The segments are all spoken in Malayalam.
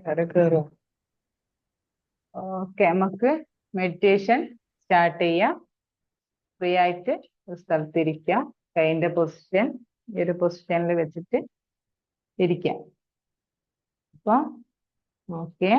ആൾക്കാരെ കയറും. ഓക്കെ, നമുക്ക് മെഡിറ്റേഷൻ സ്റ്റാർട്ട് ചെയ്യാം. ഫ്രീ ആയിട്ട് ഒരു സ്ഥലത്തിരിക്കാം. കൈൻ്റെ പൊസിഷൻ ഈ ഒരു പൊസിഷനിൽ വെച്ചിട്ട് ഇരിക്കാം. അപ്പോൾ ഓക്കെ,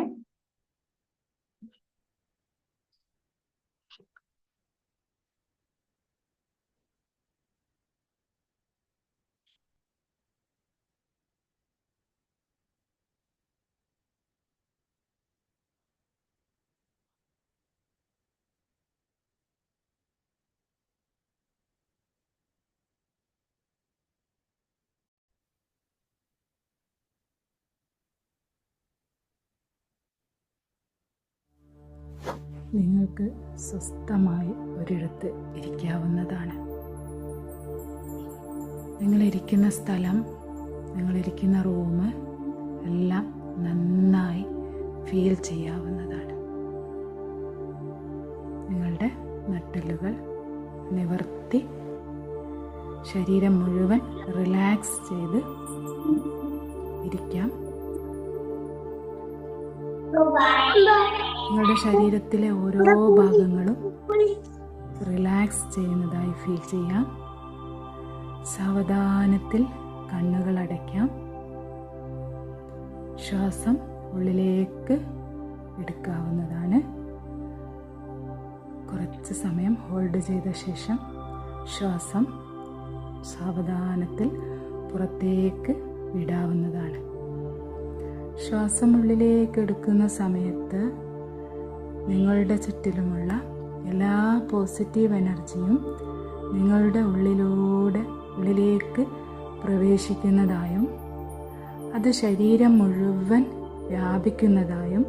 നിങ്ങൾക്ക് സ്വസ്ഥമായി ഒരിടത്ത് ഇരിക്കാവുന്നതാണ്. നിങ്ങളിരിക്കുന്ന സ്ഥലം, നിങ്ങളിരിക്കുന്ന റൂം എല്ലാം നന്നായി ഫീൽ ചെയ്യാവുന്നതാണ്. നിങ്ങളുടെ നട്ടെല്ലുകൾ നിവർത്തി ശരീരം മുഴുവൻ റിലാക്സ് ചെയ്ത് ഇരിക്കാം. നിങ്ങളുടെ ശരീരത്തിലെ ഓരോ ഭാഗങ്ങളും റിലാക്സ് ചെയ്യുന്നതായി ഫീൽ ചെയ്യാം. സാവധാനത്തിൽ കണ്ണുകൾ അടയ്ക്കാം. ശ്വാസം ഉള്ളിലേക്ക് എടുക്കാവുന്നതാണ്. കുറച്ച് സമയം ഹോൾഡ് ചെയ്ത ശേഷം ശ്വാസം സാവധാനത്തിൽ പുറത്തേക്ക് വിടാവുന്നതാണ്. ശ്വാസം ഉള്ളിലേക്ക് എടുക്കുന്ന സമയത്ത് നിങ്ങളുടെ ചുറ്റിലുമുള്ള എല്ലാ പോസിറ്റീവ് എനർജിയും നിങ്ങളുടെ ഉള്ളിലേക്ക് പ്രവേശിക്കുന്നതായും അത് ശരീരം മുഴുവൻ വ്യാപിക്കുന്നതായും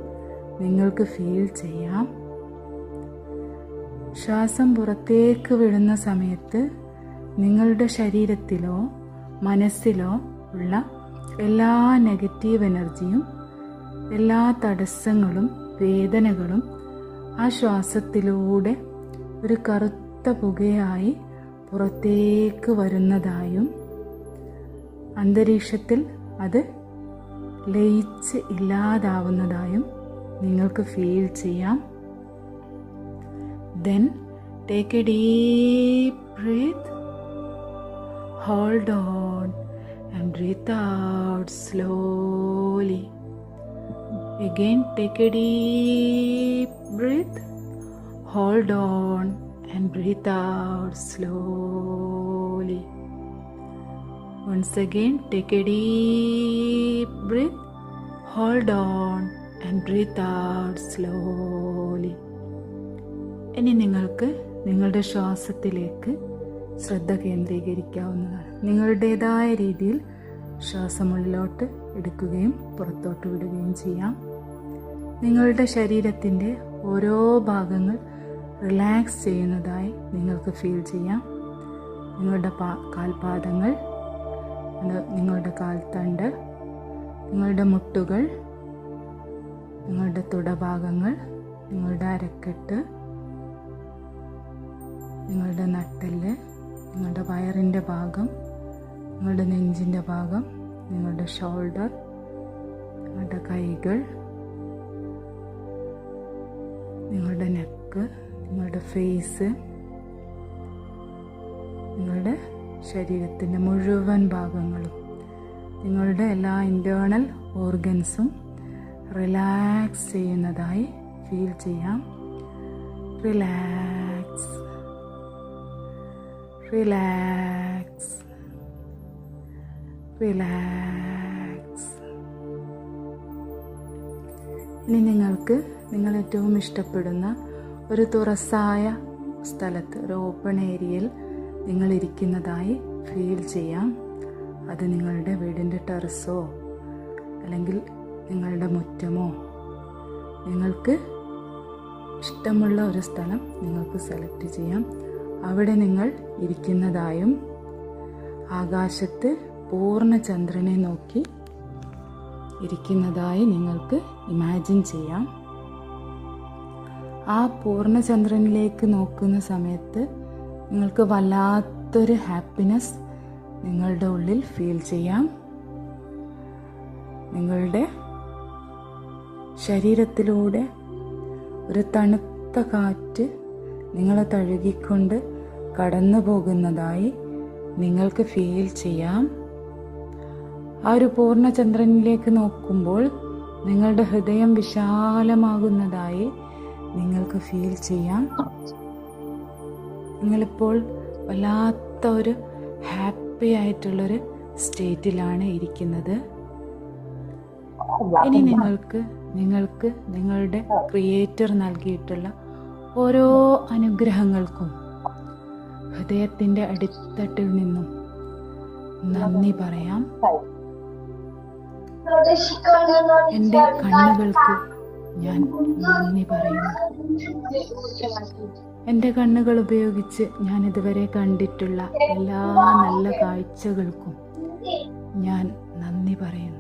നിങ്ങൾക്ക് ഫീൽ ചെയ്യാം. ശ്വാസം പുറത്തേക്ക് വിടുന്ന സമയത്ത് നിങ്ങളുടെ ശരീരത്തിലോ മനസ്സിലോ ഉള്ള എല്ലാ നെഗറ്റീവ് എനർജിയും, എല്ലാ തടസ്സങ്ങളും, വേദനകളും ആ ശ്വാസത്തിലൂടെ ഒരു കറുത്ത പുകയായി പുറത്തേക്ക് വരുന്നതായും അന്തരീക്ഷത്തിൽ അത് ലയിച്ച് ഇല്ലാതാവുന്നതായും നിങ്ങൾക്ക് ഫീൽ ചെയ്യാം. Then take a deep breath. Hold on and breathe out slowly. Again take a deep breath. Hold on and breathe out slowly. Once again take a deep breath. Hold on and breathe out slowly. ഇനി നിങ്ങൾക്ക് നിങ്ങളുടെ ശ്വാസത്തിലേക്ക് ശ്രദ്ധ കേന്ദ്രീകരിക്കാവുന്നതാണ്. നിങ്ങളുടേതായ രീതിയിൽ ശ്വാസമുള്ളിലോട്ട് എടുക്കുകയും പുറത്തോട്ട് വിടുകയും ചെയ്യാം. നിങ്ങളുടെ ശരീരത്തിൻ്റെ ഓരോ ഭാഗങ്ങൾ റിലാക്സ് ചെയ്യുന്നതായി നിങ്ങൾക്ക് ഫീൽ ചെയ്യാം. നിങ്ങളുടെ കാൽപാദങ്ങൾ, നിങ്ങളുടെ കാൽത്തണ്ട്, നിങ്ങളുടെ മുട്ടുകൾ, നിങ്ങളുടെ തുടഭാഗങ്ങൾ, നിങ്ങളുടെ അരക്കെട്ട്, നിങ്ങളുടെ നട്ടെല്ല്, നിങ്ങളുടെ വയറിൻ്റെ ഭാഗം, നിങ്ങളുടെ നെഞ്ചിൻ്റെ ഭാഗം, നിങ്ങളുടെ ഷോൾഡർ, നിങ്ങളുടെ കൈകൾ, നിങ്ങളുടെ നെക്ക്, നിങ്ങളുടെ ഫേസ്, നിങ്ങളുടെ ശരീരത്തിൻ്റെ മുഴുവൻ ഭാഗങ്ങളും, നിങ്ങളുടെ എല്ലാ ഇൻറ്റേർണൽ ഓർഗൻസും റിലാക്സ് ചെയ്യുന്നതായി ഫീൽ ചെയ്യാം. Relax, relax, relax. ഇനി നിങ്ങൾക്ക് നിങ്ങൾ ഏറ്റവും ഇഷ്ടപ്പെടുന്ന ഒരു തുറസായ സ്ഥലത്ത്, ഒരു ഓപ്പൺ ഏരിയയിൽ നിങ്ങൾ ഇരിക്കുന്നതായി ഫീൽ ചെയ്യാം. അത് നിങ്ങളുടെ വീടിൻ്റെ ടെറസോ അല്ലെങ്കിൽ നിങ്ങളുടെ മുറ്റമോ, നിങ്ങൾക്ക് ഇഷ്ടമുള്ള ഒരു സ്ഥലം നിങ്ങൾക്ക് സെലക്ട് ചെയ്യാം. അവിടെ നിങ്ങൾ ഇരിക്കുന്നതായും ആകാശത്ത് പൂർണ്ണ ചന്ദ്രനെ നോക്കി ഇരിക്കുന്നതായി നിങ്ങൾക്ക് ഇമാജിൻ ചെയ്യാം. ആ പൂർണ്ണചന്ദ്രനിലേക്ക് നോക്കുന്ന സമയത്ത് നിങ്ങൾക്ക് വല്ലാത്തൊരു ഹാപ്പിനെസ് നിങ്ങളുടെ ഉള്ളിൽ ഫീൽ ചെയ്യാം. നിങ്ങളുടെ ശരീരത്തിലൂടെ ഒരു തണുത്ത കാറ്റ് നിങ്ങളെ തഴുകിക്കൊണ്ട് കടന്നു പോകുന്നതായി നിങ്ങൾക്ക് ഫീൽ ചെയ്യാം. ആ ഒരു പൂർണ്ണചന്ദ്രനിലേക്ക് നോക്കുമ്പോൾ നിങ്ങളുടെ ഹൃദയം വിശാലമാകുന്നതായി നിങ്ങൾക്ക് ഫീൽ ചെയ്യാം. നിങ്ങളിപ്പോൾ വല്ലാത്ത ഒരു ഹാപ്പി ആയിട്ടുള്ളൊരു സ്റ്റേറ്റിലാണ് ഇരിക്കുന്നത്. ഇനി നിങ്ങൾക്ക് നിങ്ങളുടെ ക്രിയേറ്റർ നൽകിയിട്ടുള്ള ഓരോ അനുഗ്രഹങ്ങൾക്കും ഹൃദയത്തിൻ്റെ അടിത്തട്ടിൽ നിന്നും നന്ദി പറയാം. എൻ്റെ കണ്ണുകൾക്ക് ഞാൻ നന്ദി പറയുന്നു. എൻ്റെ കണ്ണുകൾ ഉപയോഗിച്ച് ഞാൻ ഇതുവരെ കണ്ടിട്ടുള്ള എല്ലാ നല്ല കാഴ്ചകൾക്കും ഞാൻ നന്ദി പറയുന്നു.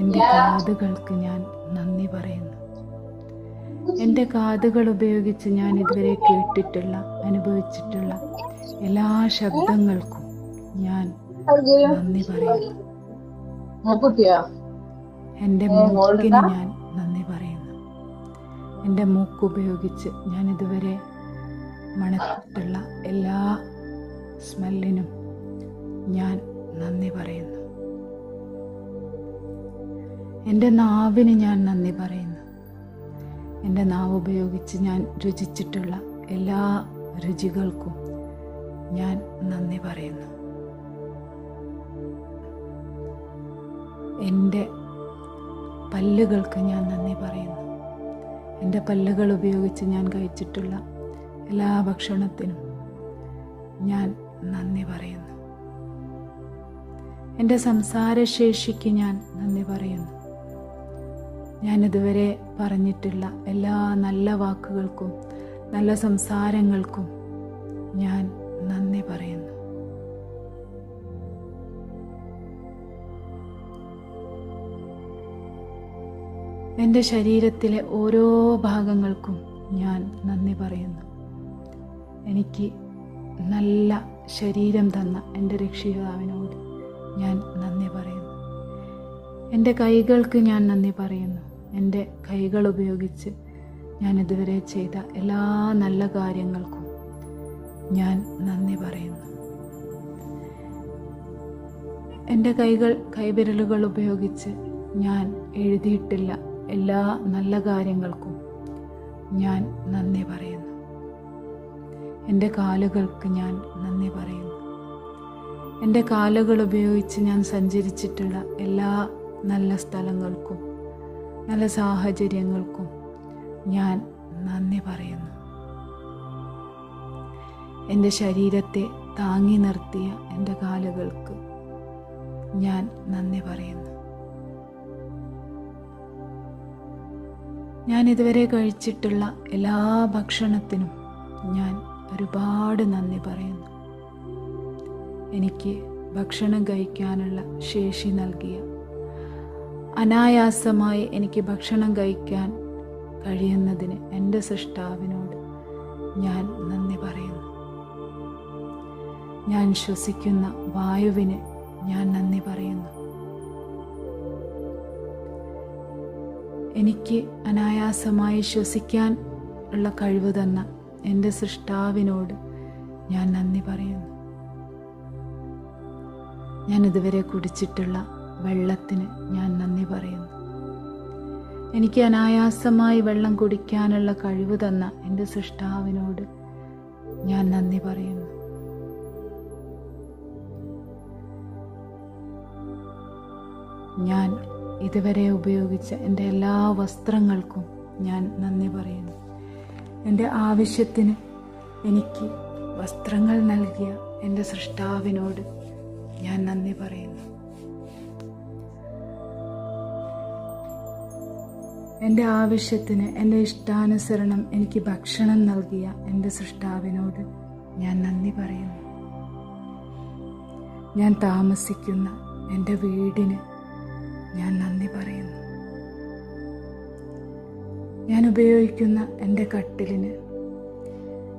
എൻ്റെ കാതുകൾക്ക് ഞാൻ നന്ദി പറയുന്നു. എൻ്റെ കാതുകൾ ഉപയോഗിച്ച് ഞാൻ ഇതുവരെ കേട്ടിട്ടുള്ള അനുഭവിച്ചിട്ടുള്ള എല്ലാ ശബ്ദങ്ങൾക്കും ഞാൻ നന്ദി പറയുന്നു. എൻ്റെ മൂക്കിന് ഞാൻ നന്ദി പറയുന്നു. എൻ്റെ മൂക്ക് ഉപയോഗിച്ച് ഞാൻ ഇതുവരെ മണത്തിട്ടുള്ള എല്ലാ സ്മെല്ലിനും ഞാൻ നന്ദി പറയുന്നു. എൻ്റെ നാവിന് ഞാൻ നന്ദി പറയുന്നു. എൻ്റെ നാവ് ഉപയോഗിച്ച് ഞാൻ രുചിച്ചിട്ടുള്ള എല്ലാ രുചികൾക്കും ഞാൻ നന്ദി പറയുന്നു. എൻ്റെ പല്ലുകൾക്ക് ഞാൻ നന്ദി പറയുന്നു. എൻ്റെ പല്ലുകൾ ഉപയോഗിച്ച് ഞാൻ കഴിച്ചിട്ടുള്ള എല്ലാ ഭക്ഷണത്തിനും ഞാൻ നന്ദി പറയുന്നു. എൻ്റെ സംസാരശേഷിക്ക് ഞാൻ നന്ദി പറയുന്നു. ഞാൻ ഇതുവരെ പറഞ്ഞിട്ടുള്ള എല്ലാ നല്ല വാക്കുകൾക്കും നല്ല സംസാരങ്ങൾക്കും ഞാൻ നന്ദി പറയുന്നു. എൻ്റെ ശരീരത്തിലെ ഓരോ ഭാഗങ്ങൾക്കും ഞാൻ നന്ദി പറയുന്നു. എനിക്ക് നല്ല ശരീരം തന്ന എൻ്റെ രക്ഷിതാവിനോട് ഞാൻ നന്ദി പറയുന്നു. എൻ്റെ കൈകൾക്ക് ഞാൻ നന്ദി പറയുന്നു. എൻ്റെ കൈകൾ ഉപയോഗിച്ച് ഞാൻ ഇതുവരെ ചെയ്ത എല്ലാ നല്ല കാര്യങ്ങൾക്കും ഞാൻ നന്ദി പറയുന്നു. എൻ്റെ കൈവിരലുകൾ ഉപയോഗിച്ച് ഞാൻ എഴുതിയിട്ടില്ല എല്ലാ നല്ല കാര്യങ്ങൾക്കും ഞാൻ നന്ദി പറയുന്നു. എൻ്റെ കാലുകൾക്ക് ഞാൻ നന്ദി പറയുന്നു. എൻ്റെ കാലുകൾ ഉപയോഗിച്ച് ഞാൻ സഞ്ചരിച്ചിട്ടുള്ള എല്ലാ നല്ല സ്ഥലങ്ങൾക്കും നല്ല സാഹചര്യങ്ങൾക്കും ഞാൻ നന്ദി പറയുന്നു. എൻ്റെ ശരീരത്തെ താങ്ങി നിർത്തിയ എൻ്റെ കാലുകൾക്ക് ഞാൻ നന്ദി പറയുന്നു. ഞാൻ ഇതുവരെ കഴിച്ചിട്ടുള്ള എല്ലാ ഭക്ഷണത്തിനും ഞാൻ ഒരുപാട് നന്ദി പറയുന്നു. എനിക്ക് ഭക്ഷണം കഴിക്കാനുള്ള ശേഷി നൽകിയ, അനായാസമായി എനിക്ക് ഭക്ഷണം കഴിക്കാൻ കഴിയുന്നതിന് എൻ്റെ സൃഷ്ടാവിനോട് ഞാൻ നന്ദി പറയുന്നു. ഞാൻ ശ്വസിക്കുന്ന വായുവിന് ഞാൻ നന്ദി പറയുന്നു. എനിക്ക് അനായാസമായി ശ്വസിക്കാൻ ഉള്ള കഴിവ് തന്ന എൻ്റെ സൃഷ്ടാവിനോട് ഞാൻ നന്ദി പറയുന്നു. ഞാൻ ഇതുവരെ കുടിച്ചിട്ടുള്ള വെള്ളത്തിന് ഞാൻ നന്ദി പറയുന്നു. എനിക്ക് അനായാസമായി വെള്ളം കുടിക്കാനുള്ള കഴിവ് തന്ന എൻ്റെ സൃഷ്ടാവിനോട് ഞാൻ നന്ദി പറയുന്നു. ഞാൻ ഇതുവരെ ഉപയോഗിച്ച എൻ്റെ എല്ലാ വസ്ത്രങ്ങൾക്കും ഞാൻ നന്ദി പറയുന്നു. എൻ്റെ ആവശ്യത്തിന് എനിക്ക് വസ്ത്രങ്ങൾ നൽകിയ എൻ്റെ സൃഷ്ടാവിനോട് ഞാൻ നന്ദി പറയുന്നു. എൻ്റെ ആവശ്യത്തിന് എൻ്റെ ഇഷ്ടാനുസരണം എനിക്ക് ഭക്ഷണം നൽകിയ എൻ്റെ സൃഷ്ടാവിനോട് ഞാൻ നന്ദി പറയുന്നു. ഞാൻ താമസിക്കുന്ന എൻ്റെ വീടിന് ഞാൻ നന്ദി പറയുന്നു. ഞാൻ ഉപയോഗിക്കുന്ന എൻ്റെ കട്ടിലിന്,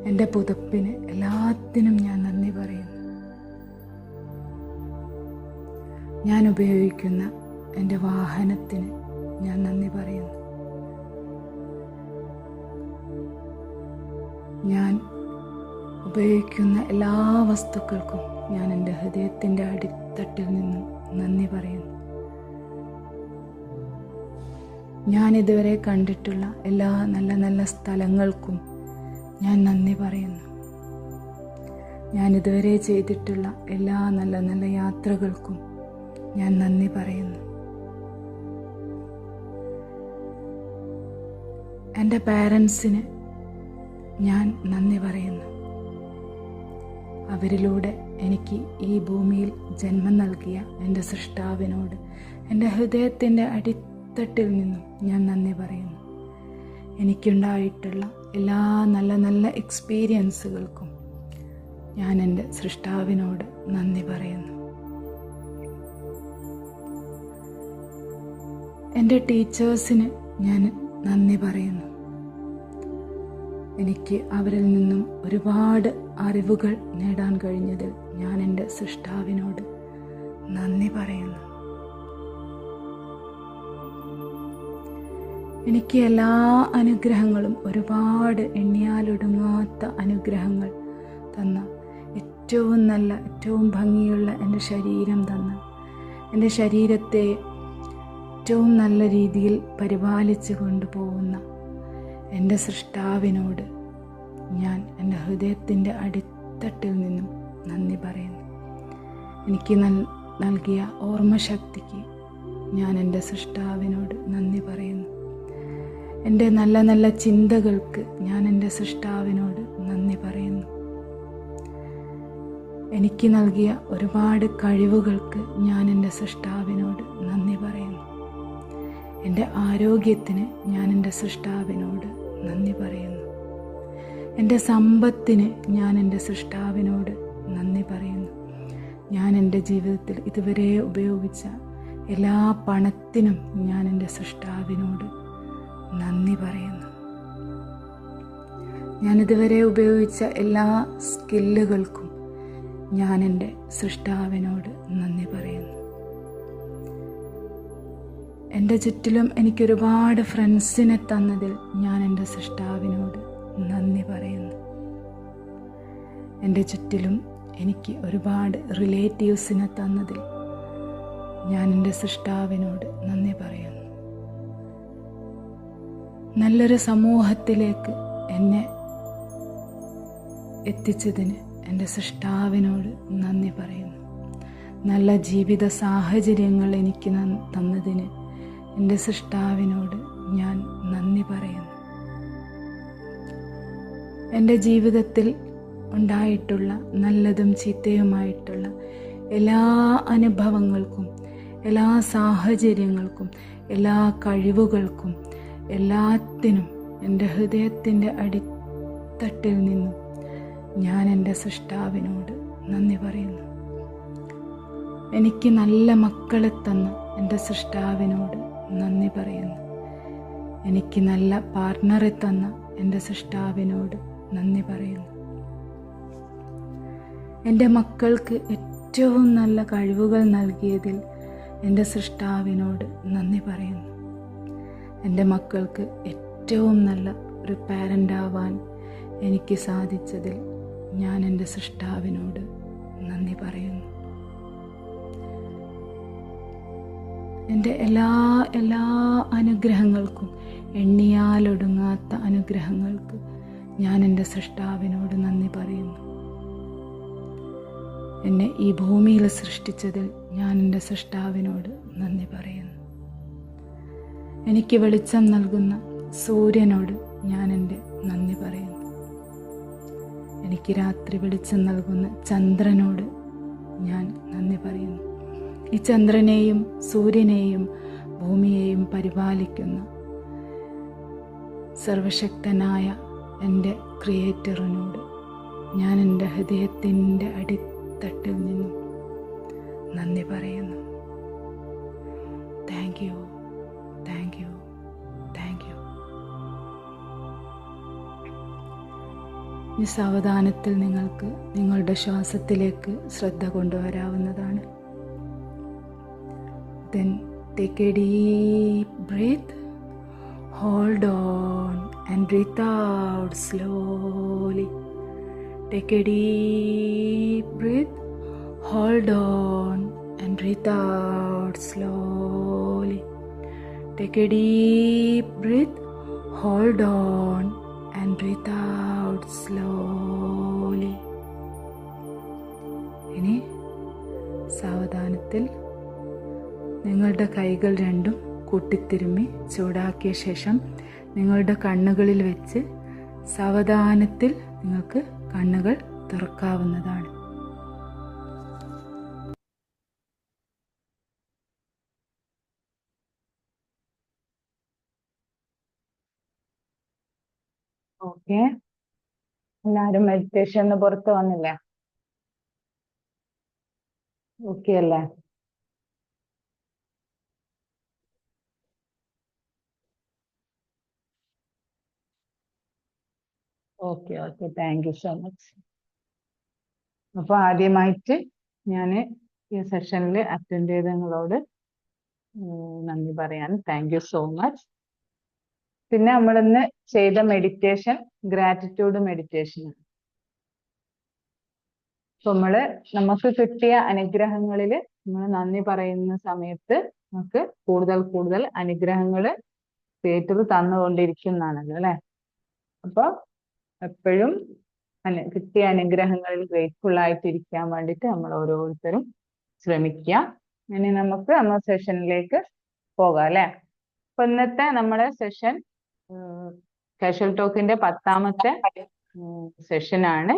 എൻ്റെ പുതപ്പിന്, എല്ലാത്തിനും ഞാൻ നന്ദി പറയുന്നു. ഞാൻ ഉപയോഗിക്കുന്ന എൻ്റെ വാഹനത്തിന് ഞാൻ നന്ദി പറയുന്നു. ഞാൻ ഉപയോഗിക്കുന്ന എല്ലാ വസ്തുക്കൾക്കും ഞാൻ എൻ്റെ ഹൃദയത്തിൻ്റെ അടിത്തട്ടിൽ നിന്നും നന്ദി പറയുന്നു. ഞാൻ ഇതുവരെ കണ്ടിട്ടുള്ള എല്ലാ നല്ല നല്ല സ്ഥലങ്ങൾക്കും ഞാൻ നന്ദി പറയുന്നു. ഞാൻ ഇതുവരെ ചെയ്തിട്ടുള്ള എല്ലാ നല്ല നല്ല യാത്രകൾക്കും ഞാൻ നന്ദി പറയുന്നു. എൻ്റെ പാരൻസിന് ഞാൻ നന്ദി പറയുന്നു. അവരിലൂടെ എനിക്ക് ഈ ഭൂമിയിൽ ജന്മം നൽകിയ എൻ്റെ സൃഷ്ടാവിനോട് എൻ്റെ ഹൃദയത്തിൻ്റെ അടിത്തട്ടിൽ നിന്നും ഞാൻ നന്ദി പറയുന്നു. എനിക്കുണ്ടായിട്ടുള്ള എല്ലാ നല്ല നല്ല എക്സ്പീരിയൻസുകൾക്കും ഞാൻ എൻ്റെ സൃഷ്ടാവിനോട് നന്ദി പറയുന്നു. എൻ്റെ ടീച്ചേഴ്സിന് ഞാൻ നന്ദി പറയുന്നു. എനിക്ക് അവരിൽ നിന്നും ഒരുപാട് അറിവുകൾ നേടാൻ കഴിഞ്ഞതിൽ ഞാൻ എൻ്റെ സൃഷ്ടാവിനോട് നന്ദി പറയുന്നു. എനിക്ക് എല്ലാ അനുഗ്രഹങ്ങളും, ഒരുപാട് എണ്ണിയാലൊടുങ്ങാത്ത അനുഗ്രഹങ്ങൾ തന്ന, ഏറ്റവും നല്ല, ഏറ്റവും ഭംഗിയുള്ള എൻ്റെ ശരീരം തന്ന, എൻ്റെ ശരീരത്തെ ഏറ്റവും നല്ല രീതിയിൽ പരിപാലിച്ചു കൊണ്ടുപോകുന്ന എൻ്റെ സൃഷ്ടാവിനോട് ഞാൻ എൻ്റെ ഹൃദയത്തിൻ്റെ അടിത്തട്ടിൽ നിന്നും നന്ദി പറയുന്നു. എനിക്ക് നൽകിയ ഓർമ്മശക്തിക്ക് ഞാൻ എൻ്റെ സൃഷ്ടാവിനോട് നന്ദി പറയുന്നു. എൻ്റെ നല്ല നല്ല ചിന്തകൾക്ക് ഞാൻ എൻ്റെ സൃഷ്ടാവിനോട് നന്ദി പറയുന്നു. എനിക്ക് നൽകിയ ഒരുപാട് കഴിവുകൾക്ക് ഞാൻ എൻ്റെ സൃഷ്ടാവിനോട് നന്ദി പറയുന്നു. എൻ്റെ ആരോഗ്യത്തിന് ഞാൻ എൻ്റെ സൃഷ്ടാവിനോട് നന്ദി പറയുന്നു. എൻ്റെ സമ്പത്തിന് ഞാൻ എൻ്റെ സൃഷ്ടാവിനോട് നന്ദി പറയുന്നു. ഞാൻ എൻ്റെ ജീവിതത്തിൽ ഇതുവരെ ഉപയോഗിച്ച എല്ലാ പണത്തിനും ഞാൻ എൻ്റെ സൃഷ്ടാവിനോട് നന്ദി പറയുന്നു. ഞാനിതുവരെ ഉപയോഗിച്ച എല്ലാ സ്കില്ലുകൾക്കും ഞാൻ എൻ്റെ സൃഷ്ടാവിനോട് നന്ദി പറയുന്നു. എൻ്റെ ചുറ്റിലും എനിക്കൊരുപാട് ഫ്രണ്ട്സിനെ തന്നതിൽ ഞാൻ എൻ്റെ സൃഷ്ടാവിനോട് നന്ദി പറയുന്നു. എൻ്റെ ചുറ്റിലും എനിക്ക് ഒരുപാട് റിലേറ്റീവ്സിനെ തന്നതിൽ ഞാൻ എൻ്റെ സൃഷ്ടാവിനോട് നന്ദി പറയുന്നു. നല്ലൊരു സമൂഹത്തിലേക്ക് എന്നെ എത്തിച്ചതിന് എൻ്റെ സൃഷ്ടാവിനോട് നന്ദി പറയുന്നു. നല്ല ജീവിത സാഹചര്യങ്ങൾ എനിക്ക് തന്നതിന് എൻ്റെ സൃഷ്ടാവിനോട് ഞാൻ നന്ദി പറയുന്നു. എൻ്റെ ജീവിതത്തിൽ ഉണ്ടായിട്ടുള്ള നല്ലതും ചീത്തയുമായിട്ടുള്ള എല്ലാ അനുഭവങ്ങൾക്കും, എല്ലാ സാഹചര്യങ്ങൾക്കും, എല്ലാ കഴിവുകൾക്കും, എല്ലാത്തിനും എൻ്റെ ഹൃദയത്തിൻ്റെ അടിത്തട്ടിൽ നിന്നും ഞാൻ എൻ്റെ സൃഷ്ടാവിനോട് നന്ദി പറയുന്നു. എനിക്ക് നല്ല മക്കളെ തന്ന എൻ്റെ സൃഷ്ടാവിനോട് നന്ദി പറയുന്നു. എനിക്ക് നല്ല പാർട്ട്ണറെ തന്ന എൻ്റെ സൃഷ്ടാവിനോട് നന്ദി പറയുന്നു. എൻ്റെ മക്കൾക്ക് ഏറ്റവും നല്ല കഴിവുകൾ നൽകിയതിൽ എൻ്റെ സൃഷ്ടാവിനോട് നന്ദി പറയുന്നു. എൻ്റെ മക്കൾക്ക് ഏറ്റവും നല്ല ഒരു പാരൻ്റ് ആവാൻ എനിക്ക് സാധിച്ചതിൽ ഞാൻ എൻ്റെ സൃഷ്ടാവിനോട് നന്ദി പറയുന്നു. എൻ്റെ എല്ലാ അനുഗ്രഹങ്ങൾക്കും, എണ്ണിയാലൊടുങ്ങാത്ത അനുഗ്രഹങ്ങൾക്ക് ഞാൻ എൻ്റെ സൃഷ്ടാവിനോട് നന്ദി പറയുന്നു. എന്നെ ഈ ഭൂമിയിൽ സൃഷ്ടിച്ചതിൽ ഞാൻ എൻ്റെ സൃഷ്ടാവിനോട് നന്ദി പറയുന്നു. എനിക്ക് വെളിച്ചം നൽകുന്ന സൂര്യനോട് ഞാൻ എൻ്റെ നന്ദി പറയുന്നു. എനിക്ക് രാത്രി വെളിച്ചം നൽകുന്ന ചന്ദ്രനോട് ഞാൻ നന്ദി പറയുന്നു. ഈ ചന്ദ്രനെയും സൂര്യനെയും ഭൂമിയെയും പരിപാലിക്കുന്ന സർവശക്തനായ എൻ്റെ ക്രിയേറ്ററിനോട് ഞാൻ എൻ്റെ ഹൃദയത്തിൻ്റെ അടിത്തട്ടിൽ നിന്നും നന്ദി പറയുന്നു. Thank you, thank you, thank U. ഈ സാവധാനത്തിൽ നിങ്ങൾക്ക് നിങ്ങളുടെ ശ്വാസത്തിലേക്ക് ശ്രദ്ധ കൊണ്ടുവരാവുന്നതാണ്. Then Take a deep breath. Hold on and breathe out slowly. Take a deep breath. Hold on and breathe out slowly. Take a deep breath. Hold on and breathe out slowly. ഇനി സാവധാനത്തിൽ നിങ്ങളുടെ കൈകൾ രണ്ടും കൂട്ടിത്തിരുമ്മി ചൂടാക്കിയ ശേഷം നിങ്ങളുടെ കണ്ണുകളിൽ വെച്ച് സാവധാനത്തിൽ നിങ്ങൾക്ക് കണ്ണുകൾ തുറക്കാവുന്നതാണ്. ഓക്കെ, എല്ലാരും മെഡിറ്റേഷന് പുറത്ത് വന്നില്ലേ? ഓക്കെ അല്ലേ? Okay okay, thank you so much. അപ്പൊ ആദ്യമായിട്ട് ഞാൻ ഈ സെഷനിൽ അറ്റൻഡ് ചെയ്ത നിങ്ങളോട് നന്ദി പറയാൻ താങ്ക് യു സോ മച്ച്. പിന്നെ നമ്മളിന്ന് ചെയ്ത മെഡിറ്റേഷൻ ഗ്രാറ്റിറ്റ്യൂഡ് മെഡിറ്റേഷൻ ആണ്. അപ്പൊ നമുക്ക് കിട്ടിയ അനുഗ്രഹങ്ങളിൽ നമ്മൾ നന്ദി പറയുന്ന സമയത്ത് നമുക്ക് കൂടുതൽ കൂടുതൽ അനുഗ്രഹങ്ങൾ ക്രിയേറ്റർ തന്നുകൊണ്ടിരിക്കുന്നതാണല്ലോ അല്ലെ. അപ്പൊ എപ്പോഴും കിട്ടിയ അനുഗ്രഹങ്ങളിൽ ഗ്രേറ്റ്ഫുൾ ആയിട്ടിരിക്കാൻ വേണ്ടിയിട്ട് നമ്മൾ ഓരോരുത്തരും ശ്രമിക്കുക. ഇനി നമുക്ക് നമ്മുടെ സെഷനിലേക്ക് പോകാം അല്ലെ. അപ്പൊ ഇന്നത്തെ നമ്മുടെ സെഷൻ കാഷ്വൽ ടോക്കിന്റെ 10ാമത്തെ സെഷനാണ്.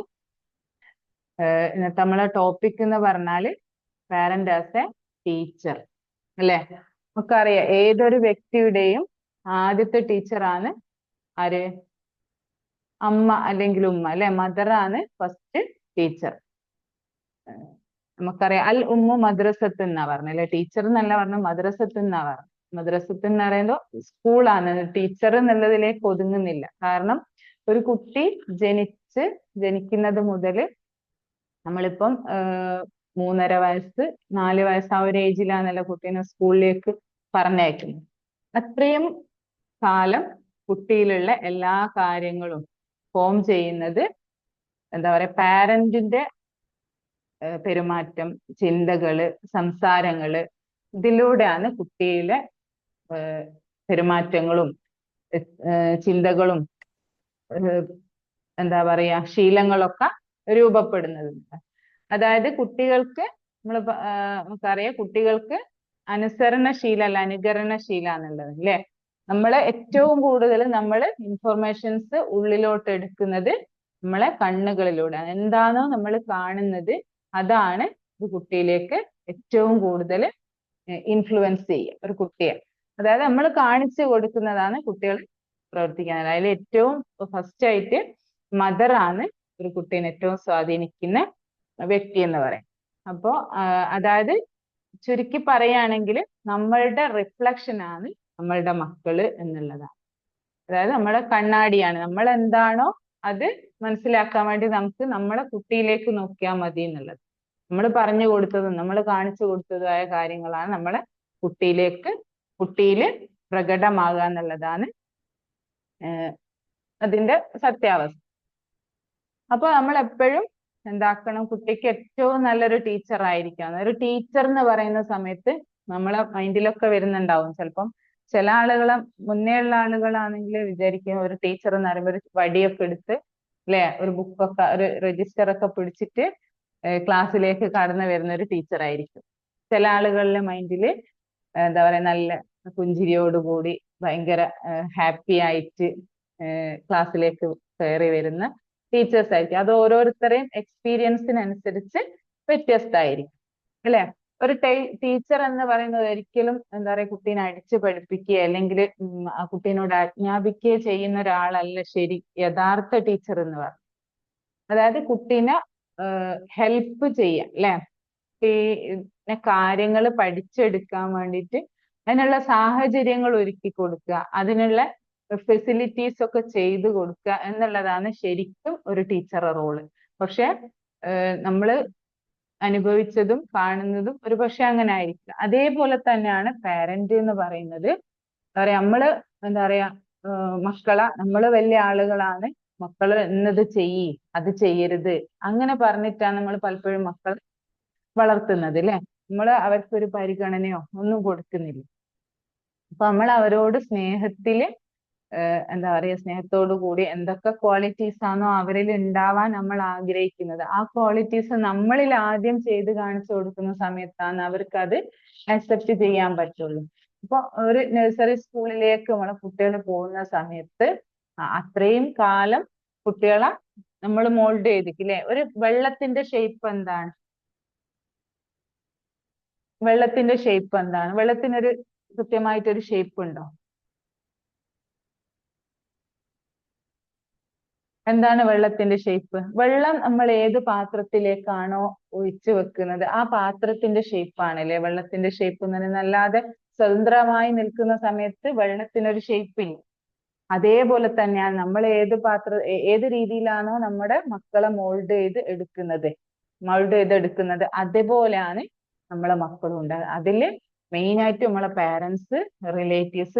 ഇന്നത്തെ നമ്മളെ ടോപ്പിക് എന്ന് പറഞ്ഞാല് പാരന്റ് ആസ് എ ടീച്ചർ അല്ലെ. നമുക്കറിയാം ഏതൊരു വ്യക്തിയുടെയും ആദ്യത്തെ ടീച്ചറാണ് ആര്? അമ്മ അല്ലെങ്കിൽ ഉമ്മ അല്ലെ. മദറാണ് ഫസ്റ്റ് ടീച്ചർ. നമുക്കറിയാം അൽ ഉമ്മു മദ്രസത്ത് എന്നാ പറഞ്ഞല്ലേ. ടീച്ചർ എന്നല്ല പറഞ്ഞ മദ്രസത്ത് എന്നാ പറഞ്ഞു. മദ്രസത്ത് എന്ന് പറയുമ്പോൾ സ്കൂളാണ്. ടീച്ചർ എന്നുള്ളതിലേക്ക് ഒതുങ്ങുന്നില്ല. കാരണം ഒരു കുട്ടി ജനിക്കുന്നത് മുതൽ നമ്മളിപ്പം 3.5 വയസ്സ് 4 വയസ്സ് ആ ഒരു ഏജിലാണല്ലോ കുട്ടീനെ സ്കൂളിലേക്ക് പറഞ്ഞയക്കുന്നത്. അത്രയും കാലം കുട്ടിയിലുള്ള എല്ലാ കാര്യങ്ങളും ഫോം ചെയ്യുന്നത് എന്താ പറയാ പാരന്റിന്റെ പെരുമാറ്റം, ചിന്തകള്, സംസാരങ്ങള്, ഇതിലൂടെയാണ് കുട്ടിയിലെ പെരുമാറ്റങ്ങളും ചിന്തകളും എന്താ പറയാ ശീലങ്ങളൊക്കെ രൂപപ്പെടുന്നത്. അതായത് കുട്ടികൾക്ക് നമുക്കറിയാം കുട്ടികൾക്ക് അനുസരണശീലല്ല അനുകരണശീലാന്നുള്ളത് അല്ലെ. നമ്മളെ ഏറ്റവും കൂടുതൽ നമ്മൾ ഇൻഫർമേഷൻസ് ഉള്ളിലോട്ട് എടുക്കുന്നത് നമ്മളെ കണ്ണുകളിലൂടെ. എന്താണോ നമ്മൾ കാണുന്നത് അതാണ് ഒരു കുട്ടിയിലേക്ക് ഏറ്റവും കൂടുതൽ ഇൻഫ്ലുവൻസ് ചെയ്യുക ഒരു കുട്ടിയെ. അതായത് നമ്മൾ കാണിച്ചു കൊടുക്കുന്നതാണ് കുട്ടികൾ പ്രവർത്തിക്കുന്നത്. അതിൽ ഏറ്റവും ഫസ്റ്റ് ആയിട്ട് മദറാണ് ഒരു കുട്ടീനെ ഏറ്റവും സ്വാധീനിക്കുന്ന വ്യക്തി എന്ന് പറയും. അപ്പോ അതായത് ചുരുക്കി പറയുകയാണെങ്കിൽ നമ്മളുടെ റിഫ്ലക്ഷൻ ആണ് നമ്മളുടെ മക്കള് എന്നുള്ളതാണ്. അതായത് നമ്മുടെ കണ്ണാടിയാണ്. നമ്മൾ എന്താണോ അത് മനസ്സിലാക്കാൻ വേണ്ടി നമുക്ക് നമ്മളെ കുട്ടിയിലേക്ക് നോക്കിയാൽ മതി എന്നുള്ളത്. നമ്മൾ പറഞ്ഞു കൊടുത്തതും നമ്മൾ കാണിച്ചു കൊടുത്തതുമായ കാര്യങ്ങളാണ് നമ്മളെ കുട്ടിയിൽ പ്രകടമാകുക എന്നുള്ളതാണ് അതിന്റെ സത്യാവസ്ഥ. അപ്പൊ നമ്മൾ എപ്പോഴും എന്താക്കണം, കുട്ടിക്ക് ഏറ്റവും നല്ലൊരു ടീച്ചർ ആയിരിക്കണം. ഒരു ടീച്ചർ എന്ന് പറയുന്ന സമയത്ത് നമ്മളെ മൈൻഡിലൊക്കെ വരുന്നുണ്ടാവും. ചിലപ്പം ചില ആളുകളെ മുന്നേ ഉള്ള ആളുകളാണെങ്കിൽ വിചാരിക്കും ഒരു ടീച്ചർ എന്ന് പറയുമ്പോൾ ഒരു വടിയൊക്കെ എടുത്ത് അല്ലെ ഒരു ബുക്കൊക്കെ ഒരു രജിസ്റ്റർ ഒക്കെ പിടിച്ചിട്ട് ക്ലാസ്സിലേക്ക് കടന്നു വരുന്ന ഒരു ടീച്ചർ ആയിരിക്കും. ചില ആളുകളുടെ മൈൻഡില് എന്താ പറയാ നല്ല പുഞ്ചിരിയോടുകൂടി ഭയങ്കര ഹാപ്പി ആയിട്ട് ക്ലാസ്സിലേക്ക് കയറി വരുന്ന ടീച്ചേഴ്സ് ആയിരിക്കും. അത് ഓരോരുത്തരെയും എക്സ്പീരിയൻസിനനുസരിച്ച് വ്യത്യസ്തമായിരിക്കും അല്ലെ. ഒരു ടീച്ചർ എന്ന് പറയുന്നത് ഒരിക്കലും എന്താ പറയാ കുട്ടീനെ അടിച്ചു പഠിപ്പിക്കുക അല്ലെങ്കിൽ ആ കുട്ടീനോട് ആജ്ഞാപിക്കുകയോ ചെയ്യുന്ന ഒരാളല്ല യഥാർത്ഥ ടീച്ചർ എന്ന് പറയുന്നത്. അതായത് കുട്ടീനെ ഹെൽപ്പ് ചെയ്യുക അല്ലെ. ഈ കാര്യങ്ങൾ പഠിച്ചെടുക്കാൻ വേണ്ടിയിട്ട് അതിനുള്ള സാഹചര്യങ്ങൾ ഒരുക്കി കൊടുക്കുക, അതിനുള്ള ഫെസിലിറ്റീസ് ഒക്കെ ചെയ്തു കൊടുക്കുക എന്നുള്ളതാണ് ശരിക്കും ഒരു ടീച്ചറുടെ റോള്. പക്ഷെ നമ്മള് അനുഭവിച്ചതും കാണുന്നതും ഒരു പക്ഷെ അങ്ങനെ ആയിരിക്കില്ല. അതേപോലെ തന്നെയാണ് പാരന്റ് എന്ന് പറയുന്നത്. എന്താ പറയാ, നമ്മള് എന്താ പറയാ, മക്കളെ, നമ്മള് വലിയ ആളുകളാണ്, മക്കള് ഇന്നത് ചെയ്യ്, അത് ചെയ്യരുത്, അങ്ങനെ പറഞ്ഞിട്ടാണ് നമ്മൾ പലപ്പോഴും മക്കളെ വളർത്തുന്നത് അല്ലെ. നമ്മള് അവർക്കൊരു പരിഗണനയോ ഒന്നും കൊടുക്കുന്നില്ല. അപ്പൊ നമ്മൾ അവരോട് സ്നേഹത്തില്, എന്താ പറയാ, സ്നേഹത്തോടു കൂടി എന്തൊക്കെ ക്വാളിറ്റീസ് ആണോ അവരിൽ ഉണ്ടാവാൻ നമ്മൾ ആഗ്രഹിക്കുന്നത്, ആ ക്വാളിറ്റീസ് നമ്മളിൽ ആദ്യം ചെയ്ത് കാണിച്ചു കൊടുക്കുന്ന സമയത്താണ് അവർക്ക് അത് അക്സെപ്റ്റ് ചെയ്യാൻ പറ്റുള്ളൂ. ഇപ്പൊ ഒരു നഴ്സറി സ്കൂളിലേക്ക് നമ്മളെ കുട്ടികൾ പോകുന്ന സമയത്ത് അത്രയും കാലം കുട്ടികളെ നമ്മൾ മോൾഡ് ചെയ്തിട്ടില്ലേ. ഒരു വെള്ളത്തിന്റെ ഷേപ്പ് എന്താണ്? വെള്ളത്തിന്റെ ഷേപ്പ് എന്താണ്? വെള്ളത്തിനൊരു കൃത്യമായിട്ടൊരു ഷേപ്പ് ഉണ്ടോ? എന്താണ് വെള്ളത്തിന്റെ ഷേപ്പ്? വെള്ളം നമ്മൾ ഏത് പാത്രത്തിലേക്കാണോ ഒഴിച്ചു വെക്കുന്നത് ആ പാത്രത്തിന്റെ ഷേപ്പ് ആണല്ലേ വെള്ളത്തിന്റെ ഷേപ്പ് എന്ന് പറയുന്നത്. അല്ലാതെ സ്വതന്ത്രമായി നിൽക്കുന്ന സമയത്ത് വെള്ളത്തിനൊരു ഷേപ്പ് ഇല്ല. അതേപോലെ തന്നെയാണ് നമ്മൾ ഏത് രീതിയിലാണോ നമ്മുടെ മക്കളെ മോൾഡ് ചെയ്ത് എടുക്കുന്നത് അതേപോലെയാണ് നമ്മളെ മക്കളും ഉണ്ടാകുക. അതില് മെയിൻ ആയിട്ട് നമ്മളെ പാരന്റ്സ്, റിലേറ്റീവ്സ്,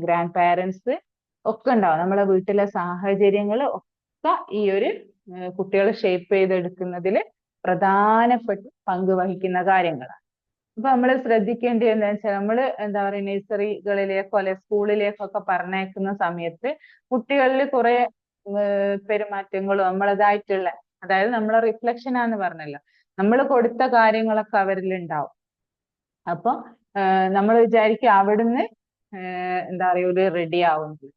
ഗ്രാൻഡ് പാരന്റ്സ് ഒക്കെ ഉണ്ടാവും. നമ്മളെ വീട്ടിലെ സാഹചര്യങ്ങൾ ഒക്കെ ഈ ഒരു കുട്ടികളെ ഷേപ്പ് ചെയ്തെടുക്കുന്നതിൽ പ്രധാനപ്പെട്ട പങ്ക് വഹിക്കുന്ന കാര്യങ്ങളാണ്. അപ്പൊ നമ്മൾ ശ്രദ്ധിക്കേണ്ടത് എന്താ വെച്ചാൽ, നമ്മൾ എന്താ പറയുക, നഴ്സറികളിലേക്കോ അല്ലെ സ്കൂളിലേക്കൊക്കെ പറഞ്ഞയക്കുന്ന സമയത്ത് കുട്ടികളിൽ കുറെ പെരുമാറ്റങ്ങളും നമ്മളതായിട്ടുള്ള, അതായത് നമ്മളെ റിഫ്ലക്ഷൻ ആന്ന് പറഞ്ഞല്ലോ, നമ്മൾ കൊടുത്ത കാര്യങ്ങളൊക്കെ അവരിൽ ഉണ്ടാവും. അപ്പൊ നമ്മൾ വിചാരിക്കും അവിടുന്ന് എന്താ പറയുക ഒരു റെഡി ആവുന്നത്.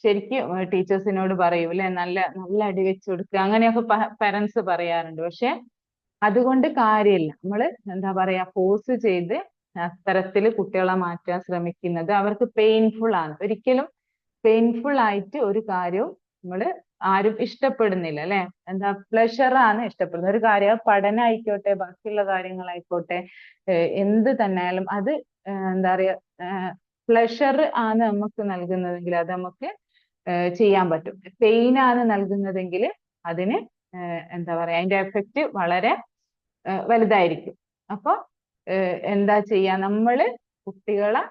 ശരിക്കും ടീച്ചേഴ്സിനോട് പറയും അല്ലെ, നല്ല നല്ല അടി വെച്ച് കൊടുക്കുക, അങ്ങനെയൊക്കെ പാരന്റ്സ് പറയാറുണ്ട്. പക്ഷെ അതുകൊണ്ട് കാര്യമില്ല. നമ്മൾ എന്താ പറയാ, ഫോഴ്സ് ചെയ്ത് അത്തരത്തിൽ കുട്ടികളെ മാറ്റാൻ ശ്രമിക്കുന്നത് അവർക്ക് പെയിൻഫുൾ ആണ്. ഒരിക്കലും പെയിൻഫുൾ ആയിട്ട് ഒരു കാര്യവും നമ്മൾ ആരും ഇഷ്ടപ്പെടുന്നില്ല അല്ലെ. എന്താ, പ്ലഷർ ആണ് ഇഷ്ടപ്പെടുന്നത്. ഒരു കാര്യം പഠനം ആയിക്കോട്ടെ, ബാക്കിയുള്ള കാര്യങ്ങളായിക്കോട്ടെ, എന്ത് തന്നെയായാലും അത് എന്താ പറയാ, പ്ലഷർ ആണ് നമുക്ക് നൽകുന്നതെങ്കിൽ അത് നമുക്ക് ചെയ്യാൻ പറ്റും. പെയിൻ ആണ് നൽകുന്നതെങ്കിൽ അതിന് എന്താ പറയാ, അതിന്റെ എഫക്റ്റ് വളരെ വലുതായിരിക്കും. അപ്പൊ എന്താ ചെയ്യാ, നമ്മള് കുട്ടികളെ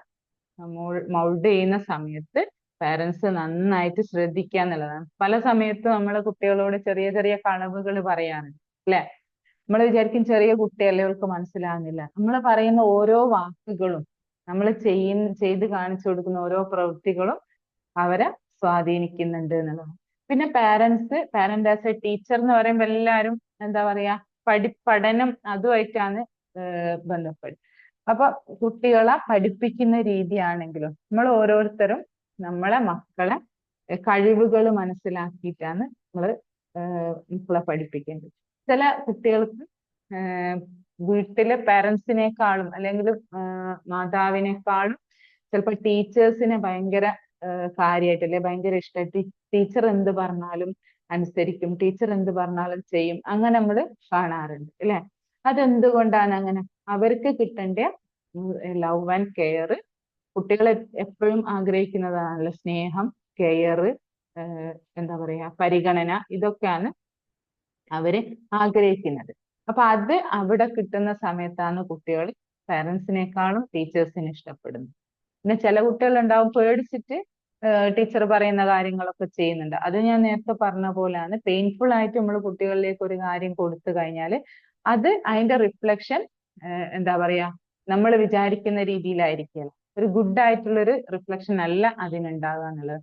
മൗൾഡ് ചെയ്യുന്ന സമയത്ത് പാരന്റ്സ് നന്നായിട്ട് ശ്രദ്ധിക്കുക എന്നുള്ളതാണ്. പല സമയത്തും നമ്മളെ കുട്ടികളോട് ചെറിയ ചെറിയ കളവുകൾ പറയാറുണ്ട് അല്ലെ. നമ്മൾ വിചാരിക്കും ചെറിയ കുട്ടിയല്ലേ, അവർക്ക് മനസ്സിലാകുന്നില്ല. നമ്മൾ പറയുന്ന ഓരോ വാക്കുകളും, നമ്മൾ ചെയ്ത് കാണിച്ചു കൊടുക്കുന്ന ഓരോ പ്രവൃത്തികളും അവരെ സ്വാധീനിക്കുന്നുണ്ട് എന്നുള്ളതാണ്. പിന്നെ പാരന്റ് ആസ് എ ടീച്ചർ എന്ന് പറയുമ്പോൾ എല്ലാവരും എന്താ പറയാ, പഠനം അതുമായിട്ടാണ് ബന്ധപ്പെടുന്നത്. അപ്പൊ കുട്ടികളെ പഠിപ്പിക്കുന്ന രീതിയാണെങ്കിലും നമ്മൾ ഓരോരുത്തരും നമ്മളെ മക്കളെ കഴിവുകൾ മനസ്സിലാക്കിയിട്ടാണ് നമ്മൾ മക്കളെ പഠിപ്പിക്കേണ്ടത്. ചില കുട്ടികൾക്ക് വീട്ടിലെ പാരന്റ്സിനേക്കാളും അല്ലെങ്കിൽ മാതാവിനേക്കാളും ചിലപ്പോൾ ടീച്ചേഴ്സിനെ ഭയങ്കര കാര്യമായിട്ടല്ലേ, ഭയങ്കര ഇഷ്ടമായിട്ട് ടീച്ചർ എന്ത് പറഞ്ഞാലും അനുസരിക്കും, ടീച്ചർ എന്ത് പറഞ്ഞാലും ചെയ്യും, അങ്ങനെ നമ്മൾ കാണാറുണ്ട് അല്ലെ. അതെന്തുകൊണ്ടാണ് അങ്ങനെ? അവർക്ക് കിട്ടേണ്ട ലവ് ആൻഡ് കെയർ, കുട്ടികൾ എപ്പോഴും ആഗ്രഹിക്കുന്നതാണല്ലോ സ്നേഹം, കെയർ, എന്താ പറയാ, പരിഗണന, ഇതൊക്കെയാണ് അവര് ആഗ്രഹിക്കുന്നത്. അപ്പൊ അത് അവിടെ കിട്ടുന്ന സമയത്താണ് കുട്ടികൾ പാരന്റ്സിനേക്കാളും ടീച്ചേഴ്സിനെ ഇഷ്ടപ്പെടുന്നത്. പിന്നെ ചില കുട്ടികൾ ഉണ്ടാവും പേടിച്ചിട്ട് ടീച്ചർ പറയുന്ന കാര്യങ്ങളൊക്കെ ചെയ്യുന്നുണ്ട്. അത് ഞാൻ നേരത്തെ പറഞ്ഞ പോലെയാണ്, പെയിൻഫുൾ ആയിട്ട് നമ്മൾ കുട്ടികളിലേക്ക് ഒരു കാര്യം കൊടുത്തു കഴിഞ്ഞാൽ അത് അതിന്റെ റിഫ്ലക്ഷൻ എന്താ പറയാ, നമ്മൾ വിചാരിക്കുന്ന രീതിയിലായിരിക്കില്ല. ഒരു ഗുഡ് ആയിട്ടുള്ള ഒരു റിഫ്ലക്ഷൻ അല്ല അതിനുണ്ടാവുക എന്നുള്ളത്.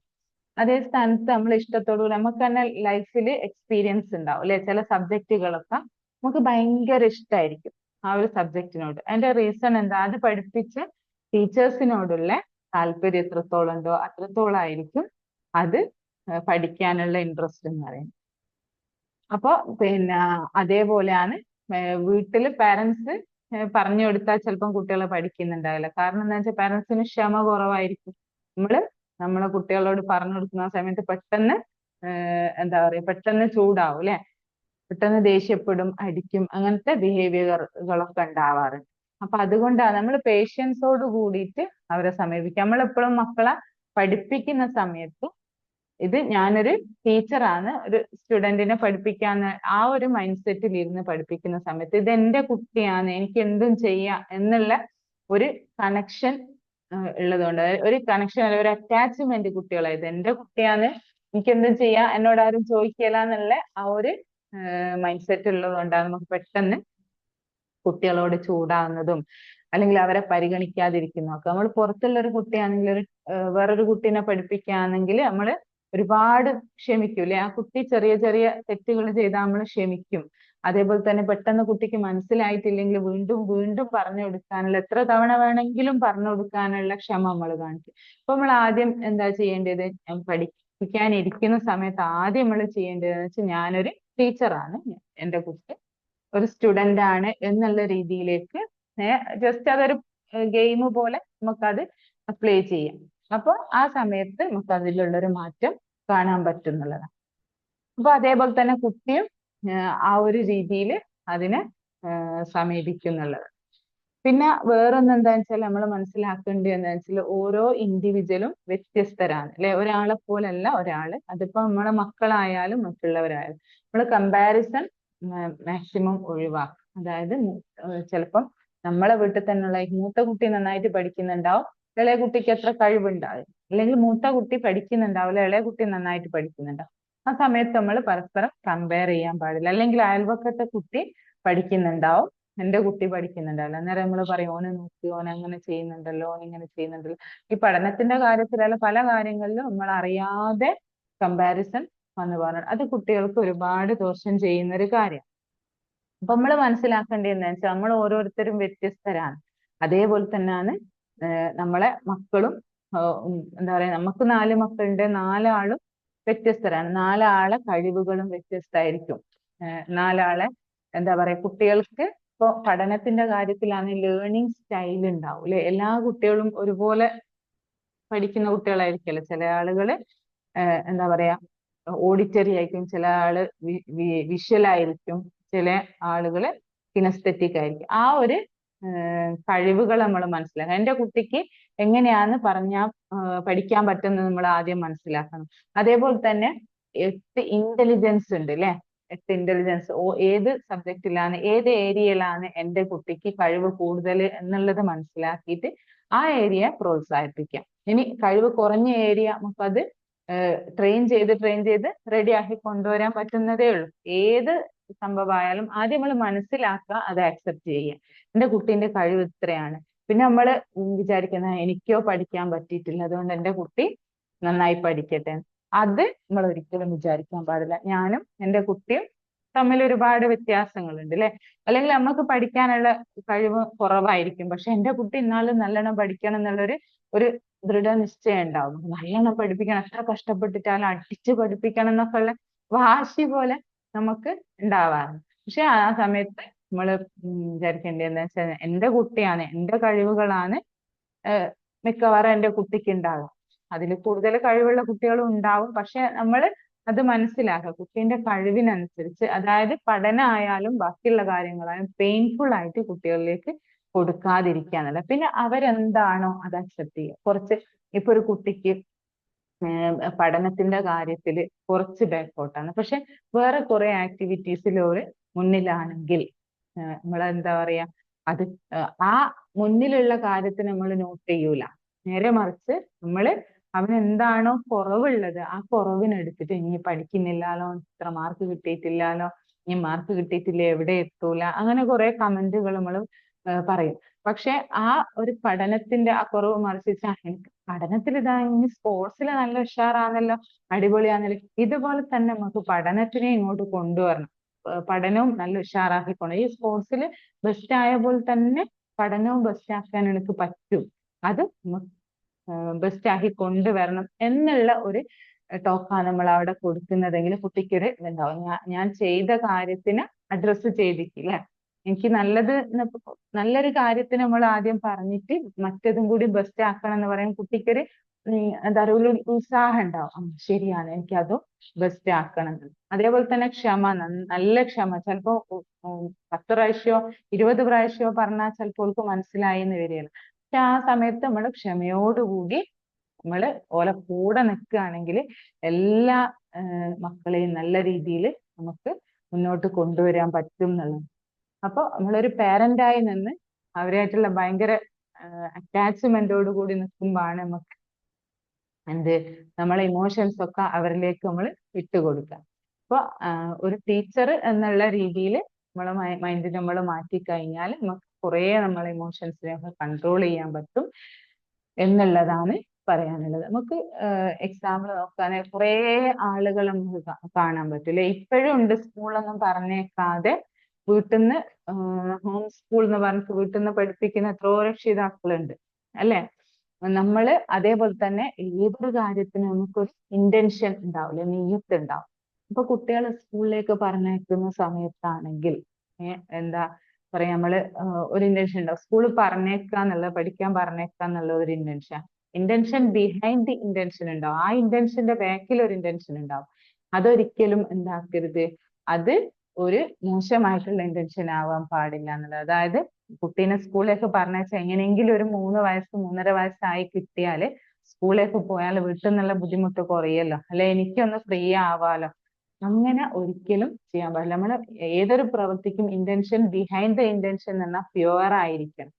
അതേ സ്ഥാനത്ത് നമ്മൾ ഇഷ്ടത്തോടു നമുക്ക് തന്നെ ലൈഫിൽ എക്സ്പീരിയൻസ് ഉണ്ടാവും അല്ലെ. ചില സബ്ജക്റ്റുകളൊക്കെ നമുക്ക് ഭയങ്കര ഇഷ്ടമായിരിക്കും ആ ഒരു സബ്ജക്റ്റിനോട്. അതിന്റെ റീസൺ എന്താ? അത് പഠിപ്പിച്ച ടീച്ചേഴ്സിനോടുള്ള താല്പര്യം എത്രത്തോളം ഉണ്ടോ അത്രത്തോളം ആയിരിക്കും അത് പഠിക്കാനുള്ള ഇൻട്രസ്റ്റ് എന്ന് പറയുന്നത്. അപ്പൊ പിന്നെ അതേപോലെയാണ് വീട്ടില് പാരന്റ്സ് പറഞ്ഞു കൊടുത്താൽ ചിലപ്പം കുട്ടികളെ പഠിക്കുന്നുണ്ടാവില്ല. കാരണം എന്താ വെച്ചാൽ പാരന്റ്സിന് ക്ഷമ കുറവായിരിക്കും. നമ്മളെ കുട്ടികളോട് പറഞ്ഞു കൊടുക്കുന്ന സമയത്ത് പെട്ടെന്ന് എന്താ പറയാ, പെട്ടെന്ന് ചൂടാവും അല്ലെ, പെട്ടെന്ന് ദേഷ്യപ്പെടും, അടിക്കും, അങ്ങനത്തെ ബിഹേവിയറുകളൊക്കെ ഉണ്ടാവാറുണ്ട്. അപ്പൊ അതുകൊണ്ടാണ് നമ്മൾ പേഷ്യൻസോട് കൂടിയിട്ട് അവരെ സമീപിക്കുക. നമ്മളെപ്പോഴും മക്കളെ പഠിപ്പിക്കുന്ന സമയത്ത് ഇത് ഞാനൊരു ടീച്ചറാണ്, ഒരു സ്റ്റുഡന്റിനെ പഠിപ്പിക്കാന്ന് ആ ഒരു മൈൻഡ് സെറ്റിൽ ഇരുന്ന് പഠിപ്പിക്കുന്ന സമയത്ത് ഇത് എന്റെ കുട്ടിയാണ്, എനിക്ക് എന്തും ചെയ്യാം എന്നുള്ള ഒരു കണക്ഷൻ ഉള്ളതുകൊണ്ട്, ഒരു കണക്ഷൻ അല്ല ഒരു അറ്റാച്ച്മെന്റ് കുട്ടികളെ, ഇത് എന്റെ കുട്ടിയാണ്, എനിക്ക് എന്തും ചെയ്യാം, എന്നോട് ആരും ചോദിക്കില്ല എന്നുള്ള ആ ഒരു മൈൻഡ് സെറ്റ് ഉള്ളത് കൊണ്ടാണ് നമുക്ക് പെട്ടെന്ന് കുട്ടികളോട് ചൂടാവുന്നതും അല്ലെങ്കിൽ അവരെ പരിഗണിക്കാതിരിക്കുന്നതൊക്കെ. നമ്മൾ പുറത്തുള്ള ഒരു കുട്ടിയാണെങ്കിൽ ഒരു വേറൊരു കുട്ടീനെ പഠിപ്പിക്കുകയാണെങ്കിൽ നമ്മൾ ഒരുപാട് ക്ഷമിക്കൂലേ, ആ കുട്ടി ചെറിയ ചെറിയ തെറ്റുകൾ ചെയ്താൽ നമ്മൾ ക്ഷമിക്കും. അതേപോലെ തന്നെ പെട്ടെന്ന് കുട്ടിക്ക് മനസ്സിലായിട്ടില്ലെങ്കിൽ വീണ്ടും വീണ്ടും പറഞ്ഞു കൊടുക്കാനുള്ള, എത്ര തവണ വേണമെങ്കിലും പറഞ്ഞു കൊടുക്കാനുള്ള ക്ഷമ നമ്മൾ കാണിക്കും. അപ്പൊ നമ്മൾ ആദ്യം എന്താ ചെയ്യേണ്ടത്, പഠിപ്പിക്കാനിരിക്കുന്ന സമയത്ത് ആദ്യം നമ്മൾ ചെയ്യേണ്ടതെന്ന് വെച്ചാൽ ഞാനൊരു ടീച്ചറാണ്, എന്റെ കുട്ടി ഒരു സ്റ്റുഡന്റ് ആണ് എന്നുള്ള രീതിയിലേക്ക് ജസ്റ്റ് അതൊരു ഗെയിം പോലെ നമുക്കത് പ്ലേ ചെയ്യാം. അപ്പൊ ആ സമയത്ത് നമുക്ക് അതിലുള്ളൊരു മാറ്റം കാണാൻ പറ്റുന്നുള്ളതാണ്. അപ്പൊ അതേപോലെ തന്നെ കുട്ടിയും ആ ഒരു രീതിയിൽ അതിനെ സമീപിക്കുന്നുള്ളത്. പിന്നെ വേറൊന്ന് എന്താന്ന് വെച്ചാൽ നമ്മൾ മനസ്സിലാക്കേണ്ടത് എന്താന്ന് വെച്ചാൽ ഓരോ ഇൻഡിവിജ്വലും വ്യത്യസ്തരാണ് അല്ലെ, ഒരാളെ പോലല്ല ഒരാള്. അതിപ്പോ നമ്മളെ മക്കളായാലും മറ്റുള്ളവരായാലും നമ്മൾ കമ്പാരിസൺ മാക്സിമം ഒഴിവാക്കും. അതായത് ചിലപ്പം നമ്മളെ വീട്ടിൽ തന്നെയുള്ള മൂത്ത കുട്ടി നന്നായിട്ട് പഠിക്കുന്നുണ്ടാവും, ഇളയ കുട്ടിക്ക് എത്ര കഴിവുണ്ടാവും, അല്ലെങ്കിൽ മൂത്ത കുട്ടി പഠിക്കുന്നുണ്ടാവില്ല, ഇളയ കുട്ടി നന്നായിട്ട് പഠിക്കുന്നുണ്ടാവും. ആ സമയത്ത് നമ്മൾ പരസ്പരം കമ്പയർ ചെയ്യാൻ പാടില്ല. അല്ലെങ്കിൽ അയൽവക്കത്തെ കുട്ടി പഠിക്കുന്നുണ്ടാവും, എന്റെ കുട്ടി പഠിക്കുന്നുണ്ടാവില്ല, അന്നേരം നമ്മൾ പറയും ഓനെ നോക്കി, ഓൻ അങ്ങനെ ചെയ്യുന്നുണ്ടല്ലോ, ഓൻ ഇങ്ങനെ ചെയ്യുന്നുണ്ടല്ലോ. ഈ പഠനത്തിന്റെ കാര്യത്തിലല്ല പല കാര്യങ്ങളിലും നമ്മൾ അറിയാതെ കമ്പാരിസൺ വന്നു പോകുന്നത്, അത് കുട്ടികൾക്ക് ഒരുപാട് ദോഷം ചെയ്യുന്ന ഒരു കാര്യം. അപ്പൊ നമ്മൾ മനസ്സിലാക്കേണ്ടത് എന്താ വെച്ചാൽ നമ്മൾ ഓരോരുത്തരും വ്യത്യസ്തരാണ്. അതേപോലെ തന്നെയാണ് നമ്മളെ മക്കളും. എന്താ പറയാ, നമുക്ക് 4 മക്കളുണ്ട്, 4 ആളും വ്യത്യസ്തരാണ്. 4 ആളെ കഴിവുകളും വ്യത്യസ്തമായിരിക്കും. 4 ആളെ എന്താ പറയാ, കുട്ടികൾക്ക് ഇപ്പൊ പഠനത്തിന്റെ കാര്യത്തിലാണ് ലേണിംഗ് സ്റ്റൈൽ ഉണ്ടാവും അല്ലെ. എല്ലാ കുട്ടികളും ഒരുപോലെ പഠിക്കുന്ന കുട്ടികളായിരിക്കില്ല. ചില ആളുകള് എന്താ പറയാ ഓഡിറ്ററി ആയിരിക്കും, ചില ആള് വിഷ്വൽ ആയിരിക്കും, ചില ആളുകള് കിനസ്തെറ്റിക് ആയിരിക്കും. ആ ഒരു കഴിവുകൾ നമ്മൾ മനസ്സിലാക്കണം. എന്റെ കുട്ടിക്ക് എങ്ങനെയാണ് പറഞ്ഞാൽ പഠിക്കാൻ പറ്റുന്നത് നമ്മൾ ആദ്യം മനസ്സിലാക്കണം. അതേപോലെ തന്നെ 8 ഇന്റലിജൻസ് ഉണ്ട് അല്ലെ, 8 ഇന്റലിജൻസ് ഏത് സബ്ജക്റ്റിലാണ് ഏത് ഏരിയയിലാണ് എന്റെ കുട്ടിക്ക് കഴിവ് കൂടുതൽ എന്നുള്ളത് മനസ്സിലാക്കിയിട്ട് ആ ഏരിയ പ്രോത്സാഹിപ്പിക്കാം. ഇനി കഴിവ് കുറഞ്ഞ ഏരിയ നമുക്കത് ട്രെയിൻ ചെയ്ത് റെഡി ആക്കി കൊണ്ടുവരാൻ പറ്റുന്നതേ ഉള്ളൂ. ഏത് സംഭവമായാലും ആദ്യം നമ്മൾ മനസ്സിലാക്കുക, അത് ആക്സെപ്റ്റ് ചെയ്യുക. എന്റെ കുട്ടീന്റെ കഴിവ് ഇത്രയാണ്. പിന്നെ നമ്മൾ വിചാരിക്കുന്ന എനിക്കോ പഠിക്കാൻ പറ്റിയിട്ടില്ല, അതുകൊണ്ട് എന്റെ കുട്ടി നന്നായി പഠിക്കട്ടെ, അത് നമ്മൾ ഒരിക്കലും വിചാരിക്കാൻ പാടില്ല. ഞാനും എന്റെ കുട്ടിയും തമ്മിൽ ഒരുപാട് വ്യത്യാസങ്ങളുണ്ട് അല്ലെ. അല്ലെങ്കിൽ നമുക്ക് പഠിക്കാനുള്ള കഴിവ് കുറവായിരിക്കും, പക്ഷെ എന്റെ കുട്ടി എന്നാലും നല്ലോണം പഠിക്കണം എന്നുള്ളൊരു ഒരു ദൃഢനിശ്ചയം ഉണ്ടാവും. നല്ലോണം പഠിപ്പിക്കണം, എത്ര കഷ്ടപ്പെട്ടിട്ടാലും അടിച്ചു പഠിപ്പിക്കണം എന്നൊക്കെ ഉള്ള വാശി പോലെ നമുക്ക് ഉണ്ടാവാറുണ്ട്. പക്ഷെ ആ സമയത്ത് നമ്മൾ വിചാരിക്കേണ്ടത് എന്താ വെച്ചാൽ എന്റെ കുട്ടിയാണ്, എന്റെ കഴിവുകളാണ് മിക്കവാറും എന്റെ കുട്ടിക്ക് ഉണ്ടാകും. അതിൽ കൂടുതൽ കഴിവുള്ള കുട്ടികളും ഉണ്ടാവും, പക്ഷെ നമ്മൾ അത് മനസ്സിലാക്കുക കുട്ടീന്റെ കഴിവിനനുസരിച്ച്. അതായത് പഠനമായാലും ബാക്കിയുള്ള കാര്യങ്ങളായാലും പെയിൻഫുൾ ആയിട്ട് കുട്ടികളിലേക്ക് കൊടുക്കാതിരിക്കാന്നല്ല. പിന്നെ അവരെന്താണോ അത് അക്സെപ്റ്റ് ചെയ്യുക. കുറച്ച് ഇപ്പൊ ഒരു കുട്ടിക്ക് പഠനത്തിന്റെ കാര്യത്തിൽ കുറച്ച് ബാക്കോട്ടാണ്, പക്ഷെ വേറെ കുറെ ആക്ടിവിറ്റീസിൽ ഒരു മുന്നിലാണെങ്കിൽ നമ്മൾ എന്താ പറയാ, അത് ആ മുന്നിലുള്ള കാര്യത്തിന് നമ്മൾ നോട്ട് ചെയ്യൂല. നേരെ മറിച്ച് നമ്മള് അവന് എന്താണോ കുറവുള്ളത് ആ കുറവിനെടുത്തിട്ട് ഇനി പഠിക്കുന്നില്ലാലോ, ഇത്ര മാർക്ക് കിട്ടിയിട്ടില്ലാലോ, ഇനി മാർക്ക് കിട്ടിയിട്ടില്ല എവിടെ എത്തൂല, അങ്ങനെ കുറെ കമന്റുകൾ നമ്മൾ പറയും. പക്ഷെ ആ ഒരു പഠനത്തിന്റെ ആ കുറവ് മറിച്ച് എനിക്ക് പഠനത്തിൽ ഇതാ, ഇനി സ്പോർട്സിൽ നല്ല ഉഷാറാണല്ലോ, അടിപൊളിയാണല്ലോ, ഇതുപോലെ തന്നെ നമുക്ക് പഠനത്തിനെ ഇങ്ങോട്ട് കൊണ്ടുവരണം. പഠനവും നല്ല ഉഷാറാക്കിക്കൊണ്ട് ഈ സ്പോർട്സിൽ ബെസ്റ്റ് ആയ പോലെ തന്നെ പഠനവും ബെസ്റ്റ് ആക്കാൻ എനിക്ക് പറ്റും, അത് ബെസ്റ്റ് ആക്കി കൊണ്ടുവരണം എന്നുള്ള ഒരു ടോക്കാണ് നമ്മൾ അവിടെ കൊടുക്കുന്നതെങ്കിൽ കുട്ടിക്കൊരു ഇതുണ്ടാവും. ഞാൻ ചെയ്ത കാര്യത്തിന് അഡ്രസ്സ് ചെയ്തിട്ടില്ല, എനിക്ക് നല്ലൊരു കാര്യത്തിന് നമ്മൾ ആദ്യം പറഞ്ഞിട്ട് മറ്റതും കൂടി ബെസ്റ്റ് ആക്കണം എന്ന് പറയും. കുട്ടിക്കൊരു എന്താ പറയുക ഒരു ഉത്സാഹം ഉണ്ടാവും, ശരിയാണ് എനിക്ക് അതും ബെസ്റ്റ് ആക്കണം. അതേപോലെ തന്നെ ക്ഷമ, നല്ല ക്ഷമ. ചിലപ്പോ 10 പ്രാവശ്യമോ 20 പ്രാവശ്യമോ പറഞ്ഞാൽ ചിലപ്പോൾ മനസ്സിലായി എന്ന് വരികയില്ല. പക്ഷെ ആ സമയത്ത് നമ്മൾ ക്ഷമയോടുകൂടി നമ്മള് ഓലെ കൂടെ നിൽക്കുകയാണെങ്കിൽ എല്ലാ മക്കളെയും നല്ല രീതിയിൽ നമുക്ക് മുന്നോട്ട് കൊണ്ടുവരാൻ പറ്റും എന്നുള്ളത്. അപ്പൊ നമ്മളൊരു പാരന്റായി നിന്ന് അവരായിട്ടുള്ള ഭയങ്കര അറ്റാച്ച്മെന്റോട് കൂടി നിൽക്കുമ്പോഴാണ് നമുക്ക് എന്ത് നമ്മളെ ഇമോഷൻസ് ഒക്കെ അവരിലേക്ക് നമ്മൾ വിട്ടുകൊടുക്കുക. അപ്പൊ ഒരു ടീച്ചർ എന്നുള്ള രീതിയിൽ നമ്മളെ മൈൻഡ് നമ്മൾ മാറ്റി കഴിഞ്ഞാൽ നമുക്ക് കുറെ നമ്മളെ ഇമോഷൻസിനെ ഒക്കെ കൺട്രോൾ ചെയ്യാൻ പറ്റും എന്നുള്ളതാണ് പറയാനുള്ളത്. നമുക്ക് എക്സാമ്പിൾ നോക്കുകയാണെങ്കിൽ കുറെ ആളുകൾ നമുക്ക് കാണാൻ പറ്റില്ല. ഇപ്പോഴും ഉണ്ട് സ്കൂളൊന്നും പറഞ്ഞേക്കാതെ വീട്ടിൽ നിന്ന് ഹോം സ്കൂൾ എന്ന് പറഞ്ഞിട്ട് വീട്ടിൽ നിന്ന് പഠിപ്പിക്കുന്ന എത്രയോ രക്ഷിതാക്കളുണ്ട് അല്ലെ. നമ്മള് അതേപോലെ തന്നെ ഏതൊരു കാര്യത്തിനും നമുക്കൊരു ഇന്റൻഷൻ ഉണ്ടാവില്ല, നീയത്ത് ഉണ്ടാവും. ഇപ്പൊ കുട്ടികളെ സ്കൂളിലേക്ക് പറഞ്ഞയക്കുന്ന സമയത്താണെങ്കിൽ എന്താ പറയാ നമ്മള് ഒരു ഇന്റൻഷൻ ഉണ്ടാവും. സ്കൂളിൽ പറഞ്ഞേക്കാന്നുള്ള പഠിക്കാൻ പറഞ്ഞേക്കാന്നുള്ള ഒരു ഇന്റൻഷൻ ബിഹൈൻഡ് ദി ഇന്റൻഷൻ ഉണ്ടാവും. ആ ഇന്റൻഷന്റെ ബാക്കിൽ ഒരു ഇന്റൻഷൻ ഉണ്ടാവും. അതൊരിക്കലും എന്താക്കരുത്, അത് ഒരു മോശമായിട്ടുള്ള ഇന്റൻഷൻ ആവാൻ പാടില്ല എന്നുള്ളത്. അതായത് കുട്ടീനെ സ്കൂളിലേക്ക് പറഞ്ഞയച്ചാൽ എങ്ങനെയെങ്കിലും ഒരു 3 വയസ്സ് 3.5 വയസ്സായി കിട്ടിയാല് സ്കൂളിലേക്ക് പോയാൽ വീട്ടിൽ നിന്നുള്ള ബുദ്ധിമുട്ട് കുറയല്ലോ, അല്ലെ എനിക്കൊന്ന് ഫ്രീ ആവാലോ. അങ്ങനെ ഒരിക്കലും ചെയ്യാൻ പാടില്ല. നമ്മൾ ഏതൊരു പ്രവൃത്തിക്കും ഇന്റൻഷൻ ബിഹൈൻഡ് ദ ഇന്റൻഷൻ എന്ന് പറഞ്ഞാൽ പ്യുവർ ആയിരിക്കണം.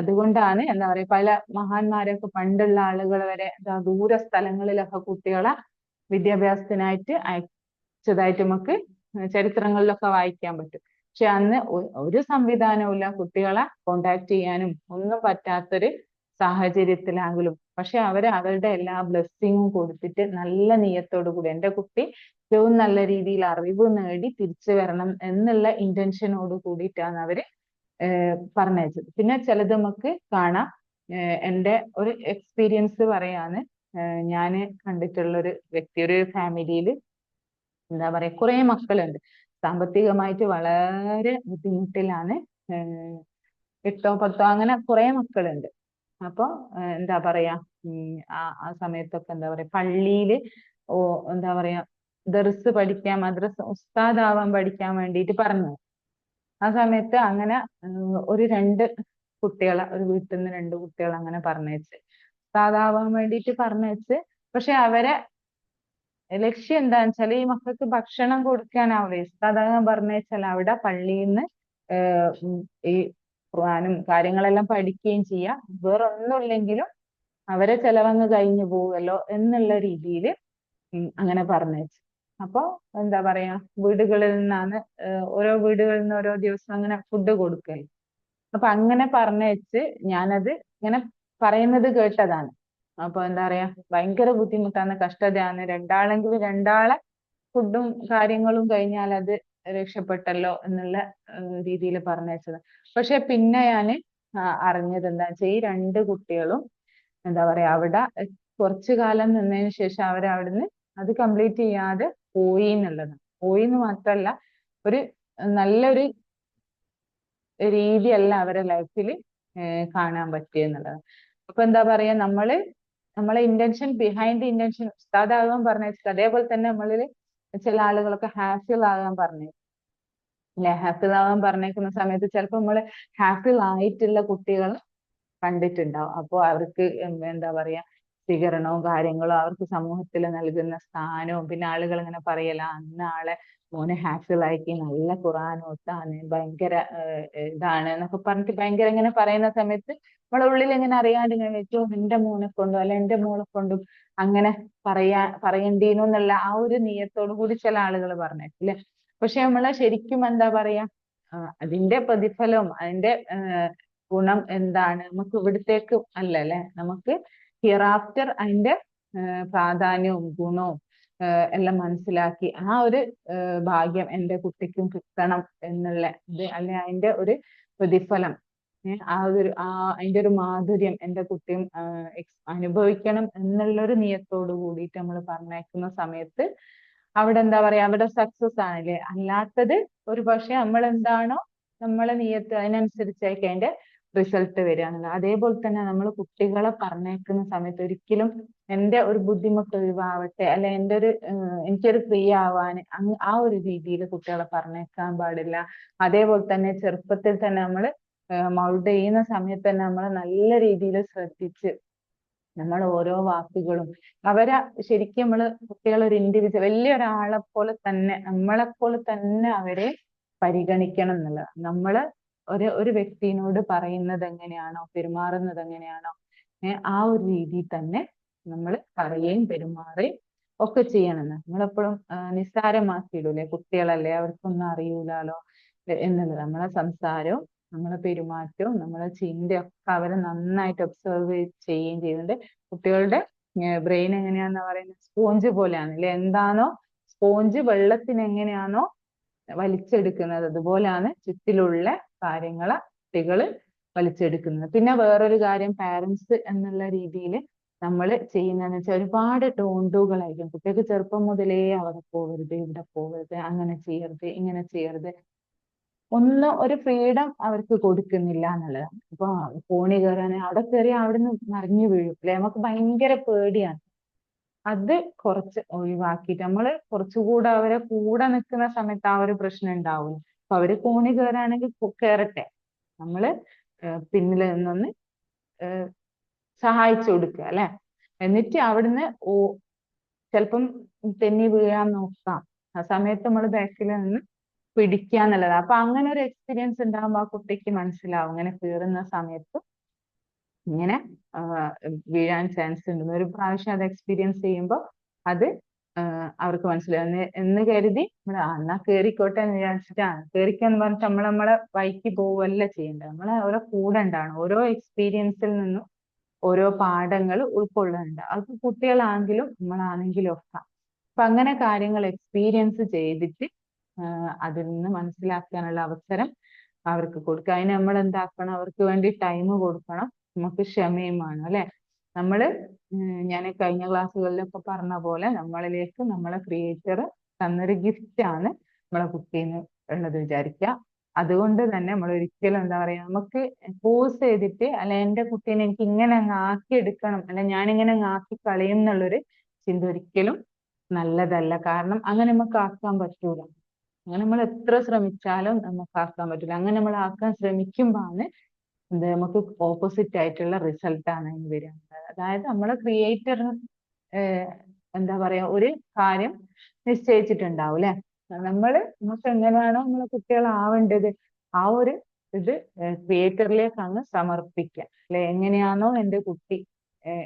അതുകൊണ്ടാണ് എന്താ പറയാ പല മഹാന്മാരൊക്കെ പണ്ടുള്ള ആളുകൾ വരെ ദൂര സ്ഥലങ്ങളിലൊക്കെ കുട്ടികളെ വിദ്യാഭ്യാസത്തിനായിട്ട് അയച്ചതായിട്ട് നമുക്ക് ചരിത്രങ്ങളിലൊക്കെ വായിക്കാൻ പറ്റും. പക്ഷെ അന്ന് ഒരു സംവിധാനവും ഇല്ല, കുട്ടികളെ കോണ്ടാക്ട് ചെയ്യാനും ഒന്നും പറ്റാത്തൊരു സാഹചര്യത്തിലാണെങ്കിലും പക്ഷെ അവരുടെ എല്ലാ ബ്ലെസ്സിങ്ങും കൊടുത്തിട്ട് നല്ല നിയത്തോടു കൂടി എന്റെ കുട്ടി ഏറ്റവും നല്ല രീതിയിൽ അറിവ് നേടി തിരിച്ചു വരണം എന്നുള്ള ഇന്റൻഷനോട് കൂടിയിട്ടാണ് അവര് പറഞ്ഞയച്ചത്. പിന്നെ ചിലത് നമുക്ക് കാണാം. എൻ്റെ ഒരു എക്സ്പീരിയൻസ് പറയാണ്. ഞാൻ കണ്ടിട്ടുള്ള ഒരു വ്യക്തി, ഒരു ഫാമിലിയിൽ എന്താ പറയാ കുറെ മക്കളുണ്ട്, സാമ്പത്തികമായിട്ട് വളരെ ബുദ്ധിമുട്ടിലാണ്. 8 10 അങ്ങനെ കുറെ മക്കളുണ്ട്. അപ്പൊ എന്താ പറയാ ആ സമയത്തൊക്കെ എന്താ പറയാ പള്ളിയില് എന്താ പറയാ ദർസ് പഠിക്കാൻ മദ്രസ ഉസ്താദാവാൻ പഠിക്കാൻ വേണ്ടിയിട്ട് പറഞ്ഞു. ആ സമയത്ത് അങ്ങനെ ഒരു 2 കുട്ടികളെ ഒരു വീട്ടിൽ നിന്ന് 2 കുട്ടികളെ അങ്ങനെ പറഞ്ഞയച്ച് ഉസ്താദാവാൻ വേണ്ടിയിട്ട് പറഞ്ഞയച്ച്. പക്ഷെ അവരെ ലക്ഷ്യം എന്താന്ന് വെച്ചാൽ ഈ മക്കൾക്ക് ഭക്ഷണം കൊടുക്കാനാവില്ല. ഉസ്താദാകാൻ പറഞ്ഞയച്ചാൽ അവിടെ പള്ളിയിൽ നിന്ന് ഈ ഖുർആനും കാര്യങ്ങളെല്ലാം പഠിക്കുകയും ചെയ്യാം, വേറെ ഒന്നുമില്ലെങ്കിലും അവരെ ചെലവങ്ങ് കഴിഞ്ഞു പോവുമല്ലോ എന്നുള്ള രീതിയിൽ അങ്ങനെ പറഞ്ഞയച്ചു. അപ്പൊ എന്താ പറയാ വീടുകളിൽ നിന്നാണ് ഓരോ വീടുകളിൽ നിന്ന് ഓരോ ദിവസം അങ്ങനെ ഫുഡ് കൊടുക്കല്. അപ്പൊ അങ്ങനെ പറഞ്ഞയച്ച് ഞാനത് ഇങ്ങനെ പറയുന്നത് കേട്ടതാണ്. അപ്പൊ എന്താ പറയാ ഭയങ്കര ബുദ്ധിമുട്ടാണ്, കഷ്ടതയാണ്. രണ്ടാളെങ്കിലും രണ്ടാളെ ഫുഡും കാര്യങ്ങളും കഴിഞ്ഞാൽ അത് രക്ഷപ്പെട്ടല്ലോ എന്നുള്ള രീതിയിൽ പറഞ്ഞയച്ചത്. പക്ഷെ പിന്നെ ഞാന് അറിഞ്ഞത് എന്താ വെച്ചാൽ ഈ 2 കുട്ടികളും എന്താ പറയാ അവിടെ കുറച്ചു കാലം നിന്നതിന് ശേഷം അവരവിടുന്ന് അത് കംപ്ലീറ്റ് ചെയ്യാതെ പോയി എന്നുള്ളതാണ്. പോയി എന്ന് മാത്രല്ല, ഒരു നല്ലൊരു രീതിയല്ല അവരെ ലൈഫിൽ കാണാൻ പറ്റിയെന്നുള്ളത്. അപ്പൊ എന്താ പറയാ നമ്മളെ ഇന്റൻഷൻ ബിഹൈൻഡ് ഇന്റൻഷൻ ഉസ്താദാകാൻ പറഞ്ഞത്. അതേപോലെ തന്നെ നമ്മളിൽ ചില ആളുകളൊക്കെ ഹാഫിൾ ആകാൻ പറഞ്ഞു അല്ലെ. ഹാഫിൾ ആകാൻ പറഞ്ഞേക്കുന്ന സമയത്ത് ചിലപ്പോൾ നമ്മള് ഹാഫിൾ ആയിട്ടുള്ള കുട്ടികൾ കണ്ടിട്ടുണ്ടാവും. അപ്പോൾ അവർക്ക് എന്താ പറയാ സ്വീകരണവും കാര്യങ്ങളും അവർക്ക് സമൂഹത്തിൽ നൽകുന്ന സ്ഥാനവും പിന്നെ ആളുകൾ ഇങ്ങനെ പറയല അന്ന് ആളെ മോനെ ഹാഫിളാക്കി നല്ല ഖുർആൻ ഓത്താണ് ഭയങ്കര ഇതാണ് എന്നൊക്കെ പറഞ്ഞിട്ട് ഭയങ്കര ഇങ്ങനെ പറയുന്ന സമയത്ത് നമ്മളെ ഉള്ളിൽ ഇങ്ങനെ അറിയാണ്ട് ഇങ്ങനെ ഏറ്റവും എന്റെ മോനെ കൊണ്ടും അല്ലെ എന്റെ മോളെ കൊണ്ടും അങ്ങനെ പറയണ്ടീനു എന്നുള്ള ആ ഒരു നിയത്തോടു കൂടി ചില ആളുകൾ പറഞ്ഞേക്കില്ലേ. പക്ഷെ നമ്മളെ ശരിക്കും എന്താ പറയാ അതിന്റെ പ്രതിഫലവും അതിന്റെ ഗുണം എന്താണ് നമുക്ക് ഇവിടത്തേക്ക് അല്ലല്ലേ, നമുക്ക് ഹിയർ ആഫ്റ്റർ അതിന്റെ പ്രാധാന്യവും ഗുണവും എല്ലാം മനസ്സിലാക്കി ആ ഒരു ഭാഗ്യം എൻ്റെ കുട്ടിക്കും കിട്ടണം എന്നുള്ള ഇത് അല്ലെ അതിന്റെ ഒരു പ്രതിഫലം അതിന്റെ ഒരു മാധുര്യം എൻ്റെ കുട്ടിയും അനുഭവിക്കണം എന്നുള്ളൊരു നിയത്തോട് കൂടിയിട്ട് നമ്മൾ പറഞ്ഞയക്കുന്ന സമയത്ത് അവിടെ എന്താ പറയാ അവിടെ സക്സസ് ആണല്ലേ. അല്ലാത്തത് ഒരു പക്ഷെ നമ്മൾ എന്താണോ നമ്മളെ നിയത്ത് അതിനനുസരിച്ചായിരിക്കും അതിന്റെ റിസൾട്ട് വരിക എന്നുള്ളത്. അതേപോലെ തന്നെ നമ്മൾ കുട്ടികളെ പറഞ്ഞേക്കുന്ന സമയത്ത് ഒരിക്കലും എൻ്റെ ഒരു ബുദ്ധിമുട്ട് ഒഴിവാവട്ടെ അല്ലെ എൻ്റെ ഒരു എനിക്കൊരു ഫ്രീ ആവാൻ ആ ഒരു രീതിയിൽ കുട്ടികളെ പറഞ്ഞേക്കാൻ പാടില്ല. അതേപോലെ തന്നെ ചെറുപ്പത്തിൽ തന്നെ നമ്മൾ മൗൾഡ് ചെയ്യുന്ന സമയത്ത് തന്നെ നമ്മൾ നല്ല രീതിയിൽ ശ്രദ്ധിച്ച് നമ്മൾ ഓരോ വാക്കുകളും അവരെ ശരിക്കും നമ്മള് കുട്ടികളെ ഒരു ഇൻഡിവിജ്വൽ വലിയൊരാളെ പോലെ തന്നെ നമ്മളെ പോലെ തന്നെ അവരെ പരിഗണിക്കണം എന്നുള്ളത്. നമ്മള് ഒരു വ്യക്തിയോട് പറയുന്നത് എങ്ങനെയാണോ, പെരുമാറുന്നത് എങ്ങനെയാണോ, ആ ഒരു രീതിയിൽ തന്നെ നമ്മൾ പറയുകയും പെരുമാറുകയും ഒക്കെ ചെയ്യണമെന്ന്. നമ്മളെപ്പോഴും നിസ്സാരമാക്കിയിടൂലേ, കുട്ടികളല്ലേ അവർക്കൊന്നും അറിയൂലാലോ എന്നുള്ളത്. നമ്മളെ സംസാരവും നമ്മളെ പെരുമാറ്റവും നമ്മളെ ചിന്തയും ഒക്കെ അവരെ നന്നായിട്ട് ഒബ്സർവ് ചെയ്യുകയും ചെയ്യുന്നുണ്ട്. കുട്ടികളുടെ ബ്രെയിൻ എങ്ങനെയാണെന്ന് പറയുന്നത് സ്പോഞ്ച് പോലെയാണ് അല്ലെ. എന്താണോ സ്പോഞ്ച് വെള്ളത്തിന് എങ്ങനെയാണോ വലിച്ചെടുക്കുന്നത്, അതുപോലെയാണ് ചുറ്റിലുള്ള കാര്യങ്ങളെ കുട്ടികള് വലിച്ചെടുക്കുന്നത്. പിന്നെ വേറൊരു കാര്യം, പാരന്റ്സ് എന്നുള്ള രീതിയിൽ നമ്മൾ ചെയ്യുന്നതെന്ന് വെച്ചാൽ ഒരുപാട് ടോണ്ടുകളായിരിക്കും. കുട്ടികൾക്ക് ചെറുപ്പം മുതലേ അവിടെ പോകരുത്, ഇവിടെ പോകരുത്, അങ്ങനെ ചെയ്യരുത്, ഇങ്ങനെ ചെയ്യരുത്, ഒന്നും ഒരു ഫ്രീഡം അവർക്ക് കൊടുക്കുന്നില്ല എന്നുള്ളതാണ്. ഇപ്പൊ കോണി കയറാൻ അവിടെ കയറി അവിടുന്ന് മറിഞ്ഞു വീഴും അല്ലെ, നമുക്ക് ഭയങ്കര പേടിയാണ്. അത് കുറച്ച് ഒഴിവാക്കിയിട്ട് നമ്മള് കുറച്ചുകൂടെ അവരെ കൂടെ നിൽക്കുന്ന സമയത്ത് ആ ഒരു പ്രശ്നം ഉണ്ടാവില്ല. അപ്പൊ അവര് കോണി കയറാണെങ്കിൽ കയറട്ടെ, നമ്മള് പിന്നിൽ നിന്നൊന്ന് സഹായിച്ചു കൊടുക്കുക അല്ലെ. എന്നിട്ട് അവിടുന്ന് ചിലപ്പം തെന്നി വീഴാൻ നോക്കാം, ആ സമയത്ത് നമ്മൾ ബാക്കിൽ നിന്ന് പിടിക്കുക എന്നുള്ളത്. അപ്പൊ അങ്ങനെ ഒരു എക്സ്പീരിയൻസ് ഉണ്ടാകുമ്പോൾ ആ കുട്ടിക്ക് മനസ്സിലാവും ഇങ്ങനെ കയറുന്ന സമയത്ത് ഇങ്ങനെ വീഴാൻ ചാൻസ് ഉണ്ട്. ഒരു പ്രാവശ്യം അത് എക്സ്പീരിയൻസ് ചെയ്യുമ്പോൾ അത് അവർക്ക് മനസ്സിലാവും എന്ന് കരുതി നമ്മൾ എന്നാ കേറിക്കോട്ടെ എന്ന് വിചാരിച്ചിട്ടാണ് കേറിക്കാന്ന് പറഞ്ഞിട്ട് നമ്മളെ വഴിക്ക് പോവല്ല ചെയ്യേണ്ടത്. നമ്മളെ ഓരോ കൂടെ ഉണ്ടാണ്, ഓരോ എക്സ്പീരിയൻസിൽ നിന്നും ഓരോ പാഠങ്ങൾ ഉൾക്കൊള്ളുന്നുണ്ട്. അത് കുട്ടികളാണെങ്കിലും നമ്മളാണെങ്കിലും ഒക്കെ. അപ്പൊ അങ്ങനെ കാര്യങ്ങൾ എക്സ്പീരിയൻസ് ചെയ്തിട്ട് അതിൽ നിന്ന് മനസ്സിലാക്കാനുള്ള അവസരം അവർക്ക് കൊടുക്കുക. അതിന് നമ്മൾ എന്താക്കണം, അവർക്ക് വേണ്ടി ടൈം കൊടുക്കണം, നമുക്ക് ക്ഷമയും വേണം അല്ലെ. നമ്മള് ഞാൻ കഴിഞ്ഞ ക്ലാസ്സുകളിലൊക്കെ പറഞ്ഞ പോലെ നമ്മളിലേക്ക് നമ്മളെ ക്രിയേറ്റർ തന്നൊരു ഗിഫ്റ്റ് ആണ് നമ്മളെ കുട്ടീന്ന് ഉള്ളത് വിചാരിക്കുക. അതുകൊണ്ട് തന്നെ നമ്മൾ ഒരിക്കലും എന്താ പറയാ, നമുക്ക് ഫോഴ്സ് ചെയ്തിട്ട് അല്ല എന്റെ കുട്ടീനെ എനിക്ക് ഇങ്ങനെ അങ്ങ് ആക്കിയെടുക്കണം, അല്ല ഞാനിങ്ങനെ അങ്ങ് ആക്കി കളയും എന്നുള്ളൊരു ചിന്ത ഒരിക്കലും നല്ലതല്ല. കാരണം അങ്ങനെ നമുക്ക് ആക്കാൻ പറ്റൂല. അങ്ങനെ നമ്മൾ എത്ര ശ്രമിച്ചാലും നമുക്ക് ആക്കാൻ പറ്റില്ല. അങ്ങനെ നമ്മൾ ആക്കാൻ ശ്രമിക്കുമ്പോഴാണ് എന്ത് നമുക്ക് ഓപ്പോസിറ്റ് ആയിട്ടുള്ള റിസൾട്ട് ആണ് അതിന് വരിക. അതായത് നമ്മളെ ക്രിയേറ്റർ എന്താ പറയാ ഒരു കാര്യം നിശ്ചയിച്ചിട്ടുണ്ടാവും അല്ലെ. നമുക്ക് എങ്ങനെയാണോ നമ്മളെ കുട്ടികളാവേണ്ടത് ആ ഒരു ഇത് ക്രിയേറ്ററിലേക്ക് അങ്ങ് സമർപ്പിക്കുക അല്ലെ. എങ്ങനെയാണോ എൻ്റെ കുട്ടി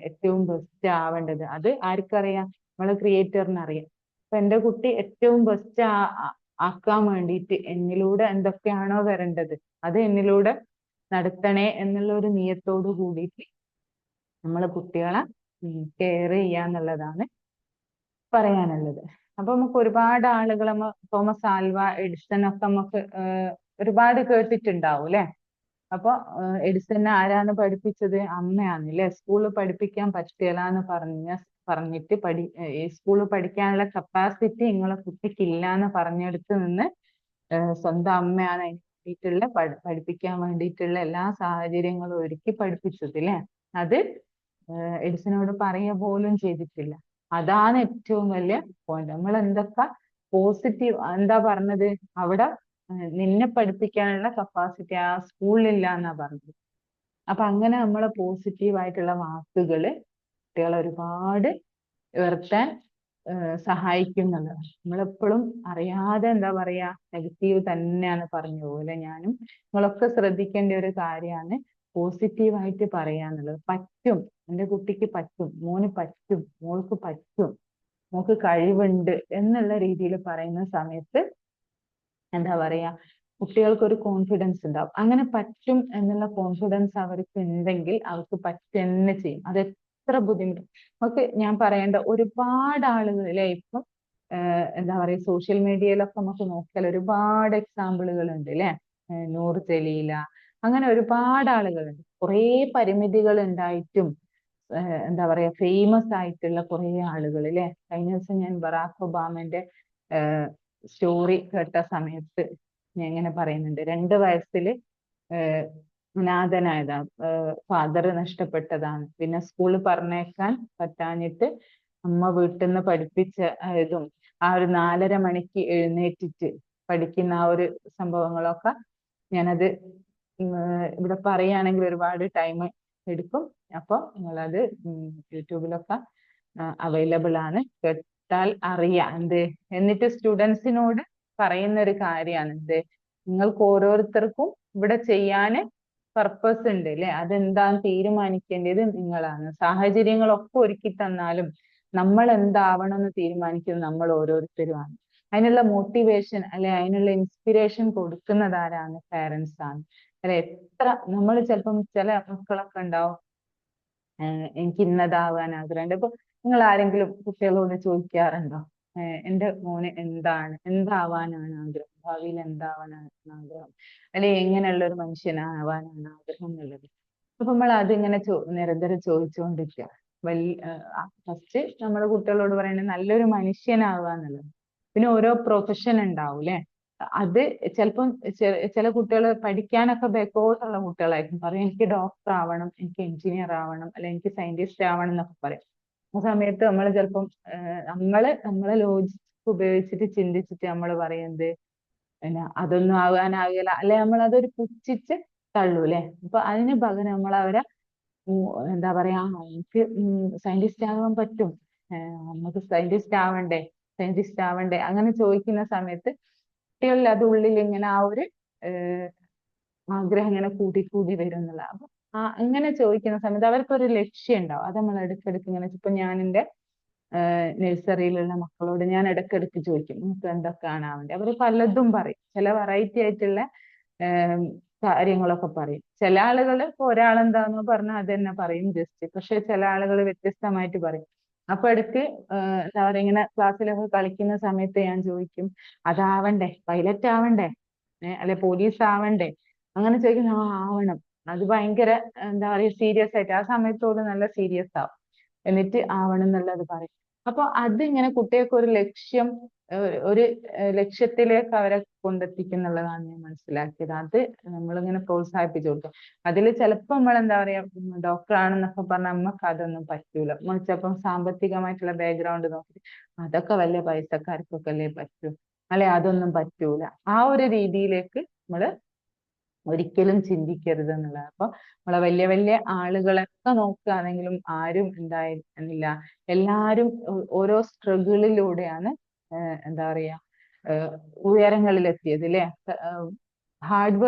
ഏറ്റവും ബെസ്റ്റ് ആവേണ്ടത് അത് ആർക്കറിയാം, നമ്മളെ ക്രിയേറ്ററിന് അറിയാം. അപ്പൊ എൻ്റെ കുട്ടി ഏറ്റവും ബെസ്റ്റ് ആക്കാൻ വേണ്ടിയിട്ട് എന്നിലൂടെ എന്തൊക്കെയാണോ വരേണ്ടത് അത് എന്നിലൂടെ നടത്തണേ എന്നുള്ള ഒരു നിയത്തോട് കൂടിയിട്ട് നമ്മളെ കുട്ടികളെ കെയർ ചെയ്യാന്നുള്ളതാണ് പറയാനുള്ളത്. അപ്പൊ നമുക്ക് ഒരുപാട് ആളുകൾ തോമസ് ആൽവ എഡിസൺ ഒക്കെ നമുക്ക് ഒരുപാട് കേട്ടിട്ടുണ്ടാവും അല്ലെ. അപ്പൊ എഡിസനെ ആരാണ് പഠിപ്പിച്ചത്, അമ്മയാണ് അല്ലെ. സ്കൂളിൽ പഠിപ്പിക്കാൻ പറ്റില്ല എന്ന് പറഞ്ഞിട്ട് സ്കൂളിൽ പഠിക്കാനുള്ള കപ്പാസിറ്റി നിങ്ങളെ കുട്ടിക്ക് ഇല്ല എന്ന് പറഞ്ഞെടുത്ത് നിന്ന് സ്വന്തം അമ്മയാണ് അതിന് വേണ്ടിയിട്ടുള്ള പഠിപ്പിക്കാൻ വേണ്ടിയിട്ടുള്ള എല്ലാ സാഹചര്യങ്ങളും ഒരുക്കി പഠിപ്പിച്ചത് അല്ലെ. അത് എഡിസനോട് പറയുക പോലും ചെയ്തിട്ടില്ല. അതാണ് ഏറ്റവും വലിയ പോയിന്റ്. നമ്മൾ എന്തൊക്കെ പോസിറ്റീവ് എന്താ പറഞ്ഞത്, അവിടെ നിന്നെ പഠിപ്പിക്കാനുള്ള കപ്പാസിറ്റി ആ സ്കൂളിലില്ല എന്നാ പറഞ്ഞത്. അപ്പൊ അങ്ങനെ നമ്മളെ പോസിറ്റീവ് ആയിട്ടുള്ള വാക്കുകള് കുട്ടികളെ ഒരുപാട് ഉയർത്താൻ സഹായിക്കുന്നുണ്ട്. നമ്മളെപ്പോഴും അറിയാതെ എന്താ പറയാ നെഗറ്റീവ് തന്നെയാണ് പറഞ്ഞു പോലെ. ഞാനും നിങ്ങളൊക്കെ ശ്രദ്ധിക്കേണ്ട ഒരു കാര്യമാണ് പോസിറ്റീവായിട്ട് പറയാന്നുള്ളത്. പറ്റും, എൻ്റെ കുട്ടിക്ക് പറ്റും, മോന് പറ്റും, മോൾക്ക് പറ്റും, മോൾക്ക് കഴിവുണ്ട് എന്നുള്ള രീതിയിൽ പറയുന്ന സമയത്ത് എന്താ പറയാ കുട്ടികൾക്ക് ഒരു കോൺഫിഡൻസ് ഉണ്ടാവും. അങ്ങനെ പറ്റും എന്നുള്ള കോൺഫിഡൻസ് അവർക്ക് ഉണ്ടെങ്കിൽ അവർക്ക് പറ്റുന്നെ ചെയ്യും. അത് എത്ര ബുദ്ധിമുട്ട് നമുക്ക് ഞാൻ പറയേണ്ട ഒരുപാട് ആളുകളിലെ ഇപ്പം എന്താ പറയാ സോഷ്യൽ മീഡിയയിലൊക്കെ നമുക്ക് നോക്കിയാൽ ഒരുപാട് എക്സാമ്പിളുകൾ ഉണ്ട് അല്ലെ. നൂറ് ജലീല, അങ്ങനെ ഒരുപാട് ആളുകളുണ്ട്. കുറേ പരിമിതികൾ ഉണ്ടായിട്ടും എന്താ പറയാ ഫേമസ് ആയിട്ടുള്ള കുറെ ആളുകൾ അല്ലെ. കഴിഞ്ഞ ദിവസം ഞാൻ ബറാക് ഒബാമന്റെ സ്റ്റോറി കേട്ട സമയത്ത് ഞാൻ ഇങ്ങനെ പറയുന്നുണ്ട്, 2 വയസ്സിൽ അനാഥനായതാണ്, ഫാദർ നഷ്ടപ്പെട്ടതാണ്, പിന്നെ സ്കൂളിൽ പറഞ്ഞേക്കാൻ പറ്റാഞ്ഞിട്ട് അമ്മ വീട്ടിൽ നിന്ന് പഠിപ്പിച്ച ഇതും ആ ഒരു 4:30 മണിക്ക് എഴുന്നേറ്റിട്ട് പഠിക്കുന്ന ആ ഒരു സംഭവങ്ങളൊക്കെ ഞാനത് ഇവിടെ പറയുകയാണെങ്കിൽ ഒരുപാട് ടൈം എടുക്കും. അപ്പോൾ നിങ്ങളത് യൂട്യൂബിലൊക്കെ അവൈലബിൾ ആണ്, കേട്ടാൽ അറിയാം എന്ത്. എന്നിട്ട് സ്റ്റുഡൻസിനോട് പറയുന്ന ഒരു കാര്യമാണ് എന്ത്, നിങ്ങൾക്ക് ഓരോരുത്തർക്കും ഇവിടെ ചെയ്യാന് പർപ്പസ് ഉണ്ട് അല്ലെ, അതെന്താന്ന് തീരുമാനിക്കേണ്ടത് നിങ്ങളാണ്. സാഹചര്യങ്ങളൊക്കെ ഒരുക്കി തന്നാലും നമ്മൾ എന്താവണം എന്ന് തീരുമാനിക്കുന്നത് നമ്മൾ ഓരോരുത്തരുമാണ്. അതിനുള്ള മോട്ടിവേഷൻ അല്ലെ, അതിനുള്ള ഇൻസ്പിറേഷൻ കൊടുക്കുന്നത് ആരാണ്? പാരന്റ്സ് ആണ് അല്ലെ. എത്ര നമ്മൾ ചിലപ്പം ചില മക്കളൊക്കെ ഉണ്ടാവും എനിക്ക് ഇന്നതാവാൻ ആഗ്രഹമുണ്ട്. ഇപ്പൊ നിങ്ങൾ ആരെങ്കിലും കുട്ടികളോട് ചോദിക്കാറുണ്ടോ എന്റെ മോന് എന്താവാനാണ് ആഗ്രഹം, ഭാവിയിൽ എന്താവാനാണ് ആഗ്രഹം, അല്ലെ എങ്ങനെയുള്ള ഒരു മനുഷ്യനാവാനാണ് ആഗ്രഹം എന്നുള്ളത്. അപ്പൊ നമ്മൾ അതിങ്ങനെ നിരന്തരം ചോദിച്ചുകൊണ്ടിരിക്കുക. ഫസ്റ്റ് നമ്മുടെ കുട്ടികളോട് പറയുന്നത് നല്ലൊരു മനുഷ്യനാവുക എന്നുള്ളത്. പിന്നെ ഓരോ പ്രൊഫഷൻ ഉണ്ടാവും അല്ലെ. അത് ചിലപ്പം ചില കുട്ടികൾ പഠിക്കാനൊക്കെ ബാക്കോട്ടുള്ള കുട്ടികളായിരിക്കും, പറയും എനിക്ക് ഡോക്ടർ ആവണം, എനിക്ക് എഞ്ചിനീയർ ആവണം, അല്ലെ എനിക്ക് സയന്റിസ്റ്റ് ആവണം എന്നൊക്കെ പറയും. ആ സമയത്ത് നമ്മൾ ചിലപ്പം നമ്മളെ ലോജിക് ഉപയോഗിച്ചിട്ട് ചിന്തിച്ചിട്ട് നമ്മൾ പറയുന്നത് പിന്നെ അതൊന്നും ആകാനാകില്ല, അല്ലെ നമ്മൾ അതൊരു പുച്ഛിച്ച് തള്ളൂല്ലേ. അപ്പൊ അതിന് പകരം നമ്മൾ അവരെ എന്താ പറയാ, എനിക്ക് സയന്റിസ്റ്റ് ആകാൻ പറ്റും, നമുക്ക് സയന്റിസ്റ്റ് ആവണ്ടേ അങ്ങനെ ചോദിക്കുന്ന സമയത്ത് കുട്ടികളിൽ അത് ഉള്ളിൽ ഇങ്ങനെ ആ ഒരു ആഗ്രഹം ഇങ്ങനെ കൂടി കൂടി വരും എന്നുള്ള. അപ്പൊ അങ്ങനെ ചോദിക്കുന്ന സമയത്ത് അവർക്കൊരു ലക്ഷ്യം ഉണ്ടാവും. അത് നമ്മൾ ഇടയ്ക്കിടയ്ക്ക് ഇങ്ങനെ, ഇപ്പൊ ഞാൻ എൻ്റെ നഴ്സറിയിലുള്ള മക്കളോട് ഞാൻ ഇടയ്ക്കിടയ്ക്ക് ചോദിക്കും നിങ്ങൾക്ക് എന്തൊക്കെയാണ് ആവേണ്ടത്. അവർ പലതും പറയും, ചില വെറൈറ്റി ആയിട്ടുള്ള കാര്യങ്ങളൊക്കെ പറയും. ചില ആളുകൾ ഇപ്പൊ ഒരാളെന്താന്ന് പറഞ്ഞാൽ അത് തന്നെ പറയും ജസ്റ്റ്, പക്ഷെ ചില ആളുകൾ വ്യത്യസ്തമായിട്ട് പറയും. അപ്പൊ ഇടയ്ക്ക് എന്താ പറയാ, ഇങ്ങനെ ക്ലാസ്സിലൊക്കെ കളിക്കുന്ന സമയത്ത് ഞാൻ ചോദിക്കും അതാവണ്ടേ, പൈലറ്റ് ആവണ്ടേ, അല്ലെ പോലീസ് ആവണ്ടേ, അങ്ങനെ ചോദിക്കുന്ന ആവണം. അത് ഭയങ്കര എന്താ പറയാ സീരിയസ് ആയിട്ട് ആ സമയത്തോട് നല്ല സീരിയസ് ആവും, എന്നിട്ട് ആവണം എന്നുള്ളത് പറയും. അപ്പൊ അതിങ്ങനെ കുട്ടികൾക്ക് ഒരു ലക്ഷ്യം, ഒരു ലക്ഷ്യത്തിലേക്ക് അവരെ കൊണ്ടെത്തിക്കുന്നുള്ളതാണ് ഞാൻ മനസ്സിലാക്കിയത്. അത് നമ്മളിങ്ങനെ പ്രോത്സാഹിപ്പിച്ചു കൊടുക്കും. അതിൽ ചിലപ്പോ നമ്മൾ എന്താ പറയാ ഡോക്ടർ ആണെന്നൊക്കെ പറഞ്ഞാൽ നമുക്ക് അതൊന്നും പറ്റൂല. നമ്മൾ ചിലപ്പം സാമ്പത്തികമായിട്ടുള്ള ബാക്ക്ഗ്രൗണ്ട് നോക്കി അതൊക്കെ വലിയ പൈസക്കാർക്കൊക്കെ അല്ലേ പറ്റൂ, അല്ലെ അതൊന്നും പറ്റൂല, ആ ഒരു രീതിയിലേക്ക് നമ്മള് ഒരിക്കലും ചിന്തിക്കരുത് എന്നുള്ളത്. അപ്പൊ നമ്മളെ വലിയ വലിയ ആളുകളൊക്കെ നോക്കുകയാണെങ്കിലും ആരും എന്തായിരുന്നില്ല, എല്ലാരും ഓരോ സ്ട്രഗിളിലൂടെയാണ് എന്താ പറയാ ഉയരങ്ങളിലെത്തിയത് അല്ലെ. ഹാർഡ്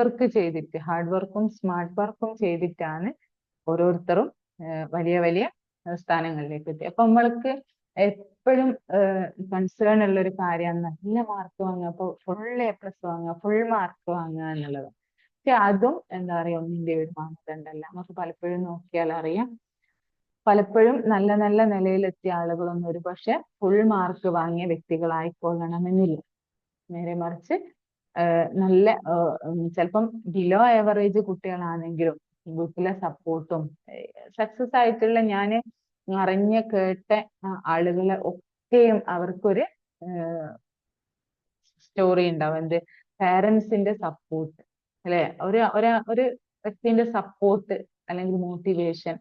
വർക്കും സ്മാർട്ട് വർക്കും ചെയ്തിട്ടാണ് ഓരോരുത്തരും വലിയ വലിയ സ്ഥാനങ്ങളിലേക്ക് എത്തി. അപ്പൊ നമ്മൾക്ക് എപ്പോഴും കൺസേൺ ഉള്ള ഒരു കാര്യമാണ് നല്ല മാർക്ക് വാങ്ങുക, അപ്പൊ ഫുൾ A+ വാങ്ങുക, ഫുൾ മാർക്ക് വാങ്ങുക എന്നുള്ളത്. പക്ഷെ അതും എന്താ പറയാ ഒന്നിന്റെ ഒരു മാനദണ്ഡമല്ല. നമുക്ക് പലപ്പോഴും നോക്കിയാൽ അറിയാം, പലപ്പോഴും നല്ല നല്ല നിലയിലെത്തിയ ആളുകളൊന്നും ഒരു പക്ഷെ ഫുൾ മാർക്ക് വാങ്ങിയ വ്യക്തികളായിക്കൊള്ളണമെന്നില്ല. നേരെ മറിച്ച് നല്ല ചിലപ്പം ബിലോ ആവറേജ് കുട്ടികളാണെങ്കിലും വീട്ടിലെ സപ്പോർട്ടും സക്സസ് ആയിട്ടുള്ള ഞാൻ അറിഞ്ഞ കേട്ട ആളുകളെ ഒക്കെയും അവർക്കൊരു സ്റ്റോറി ഉണ്ടാവും. എന്ത് പാരന്റ്സിന്റെ സപ്പോർട്ട് അല്ലെ, ഒരു വ്യക്തിന്റെ സപ്പോർട്ട് അല്ലെങ്കിൽ മോട്ടിവേഷൻ,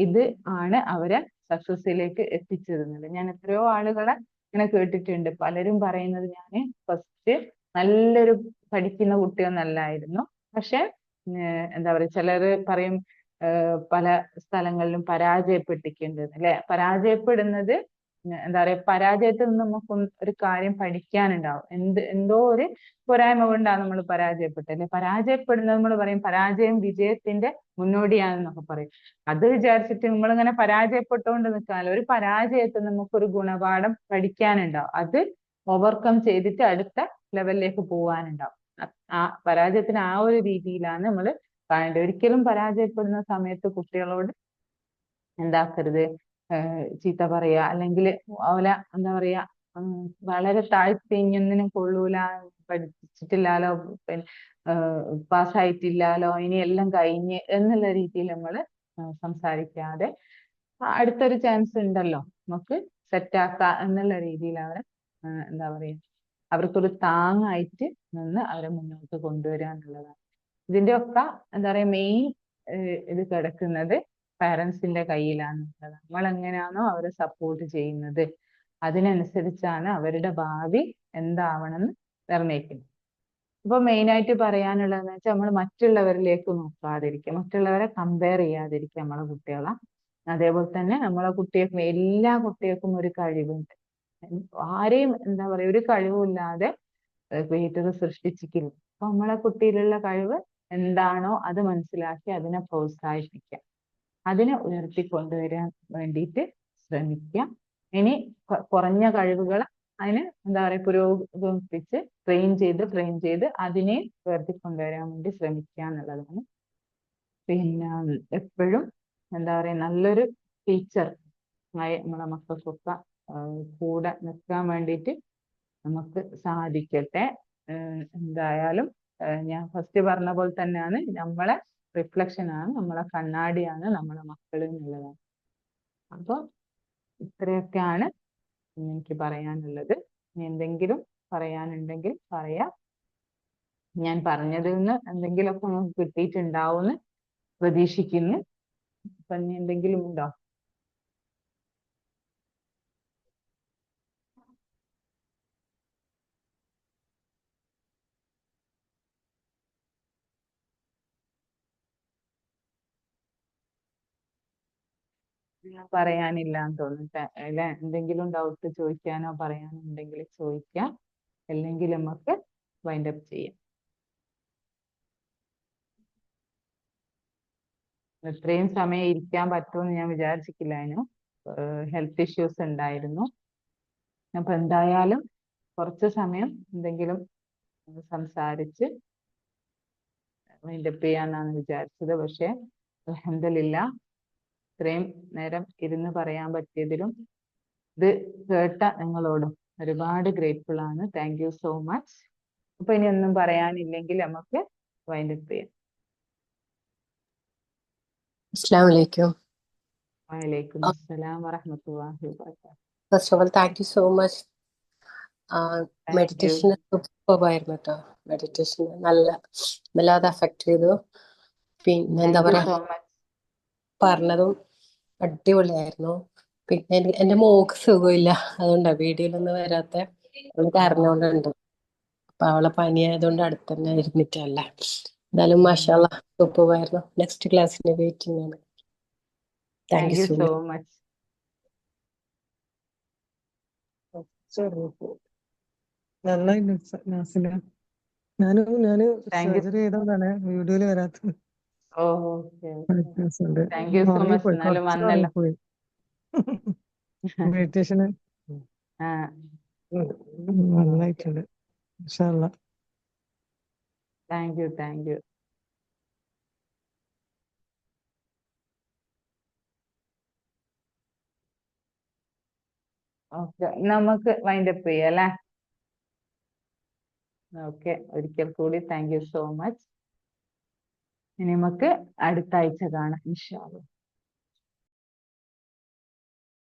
ഇത് ആണ് അവരെ സക്സസിലേക്ക് എത്തിച്ചിരുന്നത്. ഞാൻ എത്രയോ ആളുകളെ ഇങ്ങനെ കേട്ടിട്ടുണ്ട്. പലരും പറയുന്നത് ഞാൻ ഫസ്റ്റ് നല്ലൊരു പഠിക്കുന്ന കുട്ടിയൊന്നല്ലായിരുന്നു, പക്ഷെ എന്താ പറയുക ചിലര് പറയും പല സ്ഥലങ്ങളിലും പരാജയപ്പെട്ടിട്ടുണ്ട് അല്ലെ. പരാജയപ്പെടുന്നത് എന്താ പറയാ, പരാജയത്തിൽ നിന്ന് നമുക്ക് ഒരു കാര്യം പഠിക്കാനുണ്ടാവും. എന്തോ ഒരു പോരായ്മ കൊണ്ടാണ് നമ്മൾ പരാജയപ്പെട്ടത് അല്ലെ. പരാജയപ്പെടുന്നത് നമ്മൾ പറയും പരാജയം വിജയത്തിന്റെ മുന്നോടിയാണെന്നൊക്കെ പറയും. അത് വിചാരിച്ചിട്ട് നമ്മളിങ്ങനെ പരാജയപ്പെട്ടുകൊണ്ട് നിൽക്കാനല്ല, ഒരു പരാജയത്തിൽ നമുക്കൊരു ഗുണപാഠം പഠിക്കാനുണ്ടാവും. അത് ഓവർകം ചെയ്തിട്ട് അടുത്ത ലെവലിലേക്ക് പോകാനുണ്ടാവും. ആ പരാജയത്തിന് ആ ഒരു രീതിയിലാണ് നമ്മൾ കാണേണ്ടത്. ഒരിക്കലും പരാജയപ്പെടുന്ന സമയത്ത് കുട്ടികളോട് എന്താക്കരുത്, ചീത്ത പറയാ അല്ലെങ്കിൽ ഓല എന്താ പറയാ വളരെ താഴ്ത്തിയൊന്നിനും കൊള്ളൂല, പഠിച്ചിട്ടില്ലാലോ, പിന്നെ പാസ്സായിട്ടില്ലാലോ, ഇനി എല്ലാം കഴിഞ്ഞ് എന്നുള്ള രീതിയിൽ നമ്മൾ സംസാരിക്കാതെ അടുത്തൊരു ചാൻസ് ഉണ്ടല്ലോ നമുക്ക് സെറ്റാക്കാം എന്നുള്ള രീതിയിൽ അവരെ എന്താ പറയാ അവർക്കൊരു താങ്ങായിട്ട് നിന്ന് അവരെ മുന്നോട്ട് കൊണ്ടുവരിക എന്നുള്ളതാണ്. ഇതിന്റെ ഒക്കെ എന്താ പറയാ മെയിൻ ഇത് കിടക്കുന്നത് പാരന്റ്സിന്റെ കയ്യിലാണ്. നമ്മൾ എങ്ങനെയാണോ അവരെ സപ്പോർട്ട് ചെയ്യുന്നത് അതിനനുസരിച്ചാണ് അവരുടെ ഭാവി എന്താവണമെന്ന് നിർണ്ണയിക്കുന്നത്. അപ്പൊ മെയിൻ ആയിട്ട് പറയാനുള്ളതെന്ന് വെച്ചാൽ നമ്മൾ മറ്റുള്ളവരിലേക്ക് നോക്കാതിരിക്കുക, മറ്റുള്ളവരെ കമ്പയർ ചെയ്യാതിരിക്കുക നമ്മളെ കുട്ടികളെ. അതേപോലെ തന്നെ നമ്മളെ കുട്ടികൾക്കും എല്ലാ കുട്ടികൾക്കും ഒരു കഴിവുണ്ട്. ആരെയും എന്താ പറയാ ഒരു കഴിവില്ലാതെ ക്രിയേറ്റർ സൃഷ്ടിച്ചിട്ടില്ല. അപ്പൊ നമ്മളെ കുട്ടിയിലുള്ള കഴിവ് എന്താണോ അത് മനസ്സിലാക്കി അതിനെ പ്രോത്സാഹിപ്പിക്കുക, അതിനെ ഉയർത്തിക്കൊണ്ടുവരാൻ വേണ്ടിയിട്ട് ശ്രമിക്കുക. ഇനി കുറഞ്ഞ കഴിവുകൾ അതിന് എന്താ പറയാ പുരോഗമിപ്പിച്ച് ട്രെയിൻ ചെയ്ത് അതിനെ ഉയർത്തിക്കൊണ്ടുവരാൻ വേണ്ടി ശ്രമിക്കുക എന്നുള്ളതാണ്. പിന്നെ എപ്പോഴും എന്താ പറയാ നല്ലൊരു ടീച്ചർ ആയി നമ്മളെ മക്കൾക്കൊക്കെ കൂടെ നിൽക്കാൻ വേണ്ടിയിട്ട് നമുക്ക് സാധിക്കട്ടെ. എന്തായാലും ഞാൻ ഫസ്റ്റ് പറഞ്ഞ പോലെ തന്നെയാണ്, നമ്മളെ റിഫ്ലക്ഷൻ ആണ്, നമ്മളെ കണ്ണാടിയാണ് നമ്മളെ മക്കൾ എന്നുള്ളതാണ്. അപ്പൊ ഇത്രയൊക്കെയാണ് എനിക്ക് പറയാനുള്ളത്. ഇനി എന്തെങ്കിലും പറയാനുണ്ടെങ്കിൽ പറയാം. ഞാൻ പറഞ്ഞതിൽ നിന്ന് എന്തെങ്കിലുമൊക്കെ നിങ്ങൾക്ക് കിട്ടിയിട്ടുണ്ടാവുമെന്ന് പ്രതീക്ഷിക്കുന്നു. അപ്പൊ ഇനി എന്തെങ്കിലും ഉണ്ടോ? പറയാനില്ല എന്ന് തോന്നുന്നു അല്ലെ. എന്തെങ്കിലും ഡൗട്ട് ചോദിക്കാനോ പറയാനോ ഉണ്ടെങ്കിൽ ചോദിക്കാം, അല്ലെങ്കിൽ നമുക്ക് വൈൻഡ് അപ്പ് ചെയ്യാം. ഇത്രയും സമയം ഇരിക്കാൻ പറ്റുമെന്ന് ഞാൻ വിചാരിച്ചിട്ടില്ലായിരുന്നു. ഹെൽത്ത് ഇഷ്യൂസ് ഉണ്ടായിരുന്നു. അപ്പൊ എന്തായാലും കുറച്ച് സമയം എന്തെങ്കിലും സംസാരിച്ച് വൈൻഡ് അപ്പ് ചെയ്യാന്നാണ് വിചാരിച്ചത്. പക്ഷെ അൽഹംദുലില്ലാ ഇത്രയും നേരം ഇരുന്ന് പറയാൻ പറ്റിയതിലും ഇത് കേട്ട നിങ്ങളോടും ഒരുപാട് ഗ്രേറ്റ്ഫുൾ ആണ്. Thank you so much. അപ്പൊ ഇനി ഒന്നും പറയാനില്ലെങ്കിൽ നമുക്ക് വൈൻഡ് അപ്പ് ചെയ്യാം. Assalamu alaikum. വലൈക്കും അസ്സലാം വറഹ്മത്തുള്ളാഹി വബറകാതുഹു. First of all, thank you so much. Thank you. Meditation സൂപ്പർബായിരുന്നു കേട്ടോ. മെഡിറ്റേഷൻ നല്ലത് അഫക്ട് ചെയ്തു. പിന്നെ എന്താ താങ്ക് യു പറയാ, സോ മച്ച്. പറഞ്ഞതും അടിപൊളിയായിരുന്നു. പിന്നെ എന്റെ മോക്ക് സുഖമില്ല, അതുകൊണ്ടാ വീഡിയോയിലൊന്നും വരാത്ത. അവൾക്ക് അറിഞ്ഞോണ്ടുണ്ട്. അപ്പൊ അവളെ പനിയായതുകൊണ്ട് അടുത്ത് തന്നെ ഇരുന്നിട്ടല്ല. എന്തായാലും മാഷാഅല്ലാ സൂപ്പർബായിരുന്നു. നെക്സ്റ്റ് ക്ലാസ്സിന് വെയിറ്റിംഗ് ആണ്. Thank thank you you so so much. Much. നന്നായി നാസില. ഞാന് താങ്ക് യു. സർജറി ചെയ്തതാണ് വീഡിയോയില് വരാത്തത്. ഓക്കെ. ഉണ്ട്. Thank you so much. ഉറങ്ങിപ്പോയി, എന്നാലും കുറച്ച് വന്നല്ലോ. ഉറങ്ങിപ്പോയി. മെഡിറ്റേഷന് ആ നന്നായിട്ടുണ്ട്. മാഷാ അല്ലാ. Thank you. Thank you. Okay, നമുക്ക് വൈൻഡ് അപ്പ് ചെയ്യാം അല്ലേ? ഓക്കെ, ഒരിക്കൽ കൂടി താങ്ക് യു സോ മച്ച്. ഇനി നമുക്ക് അടുത്ത ആഴ്ച കാണാം ഇൻഷാ അല്ലാ.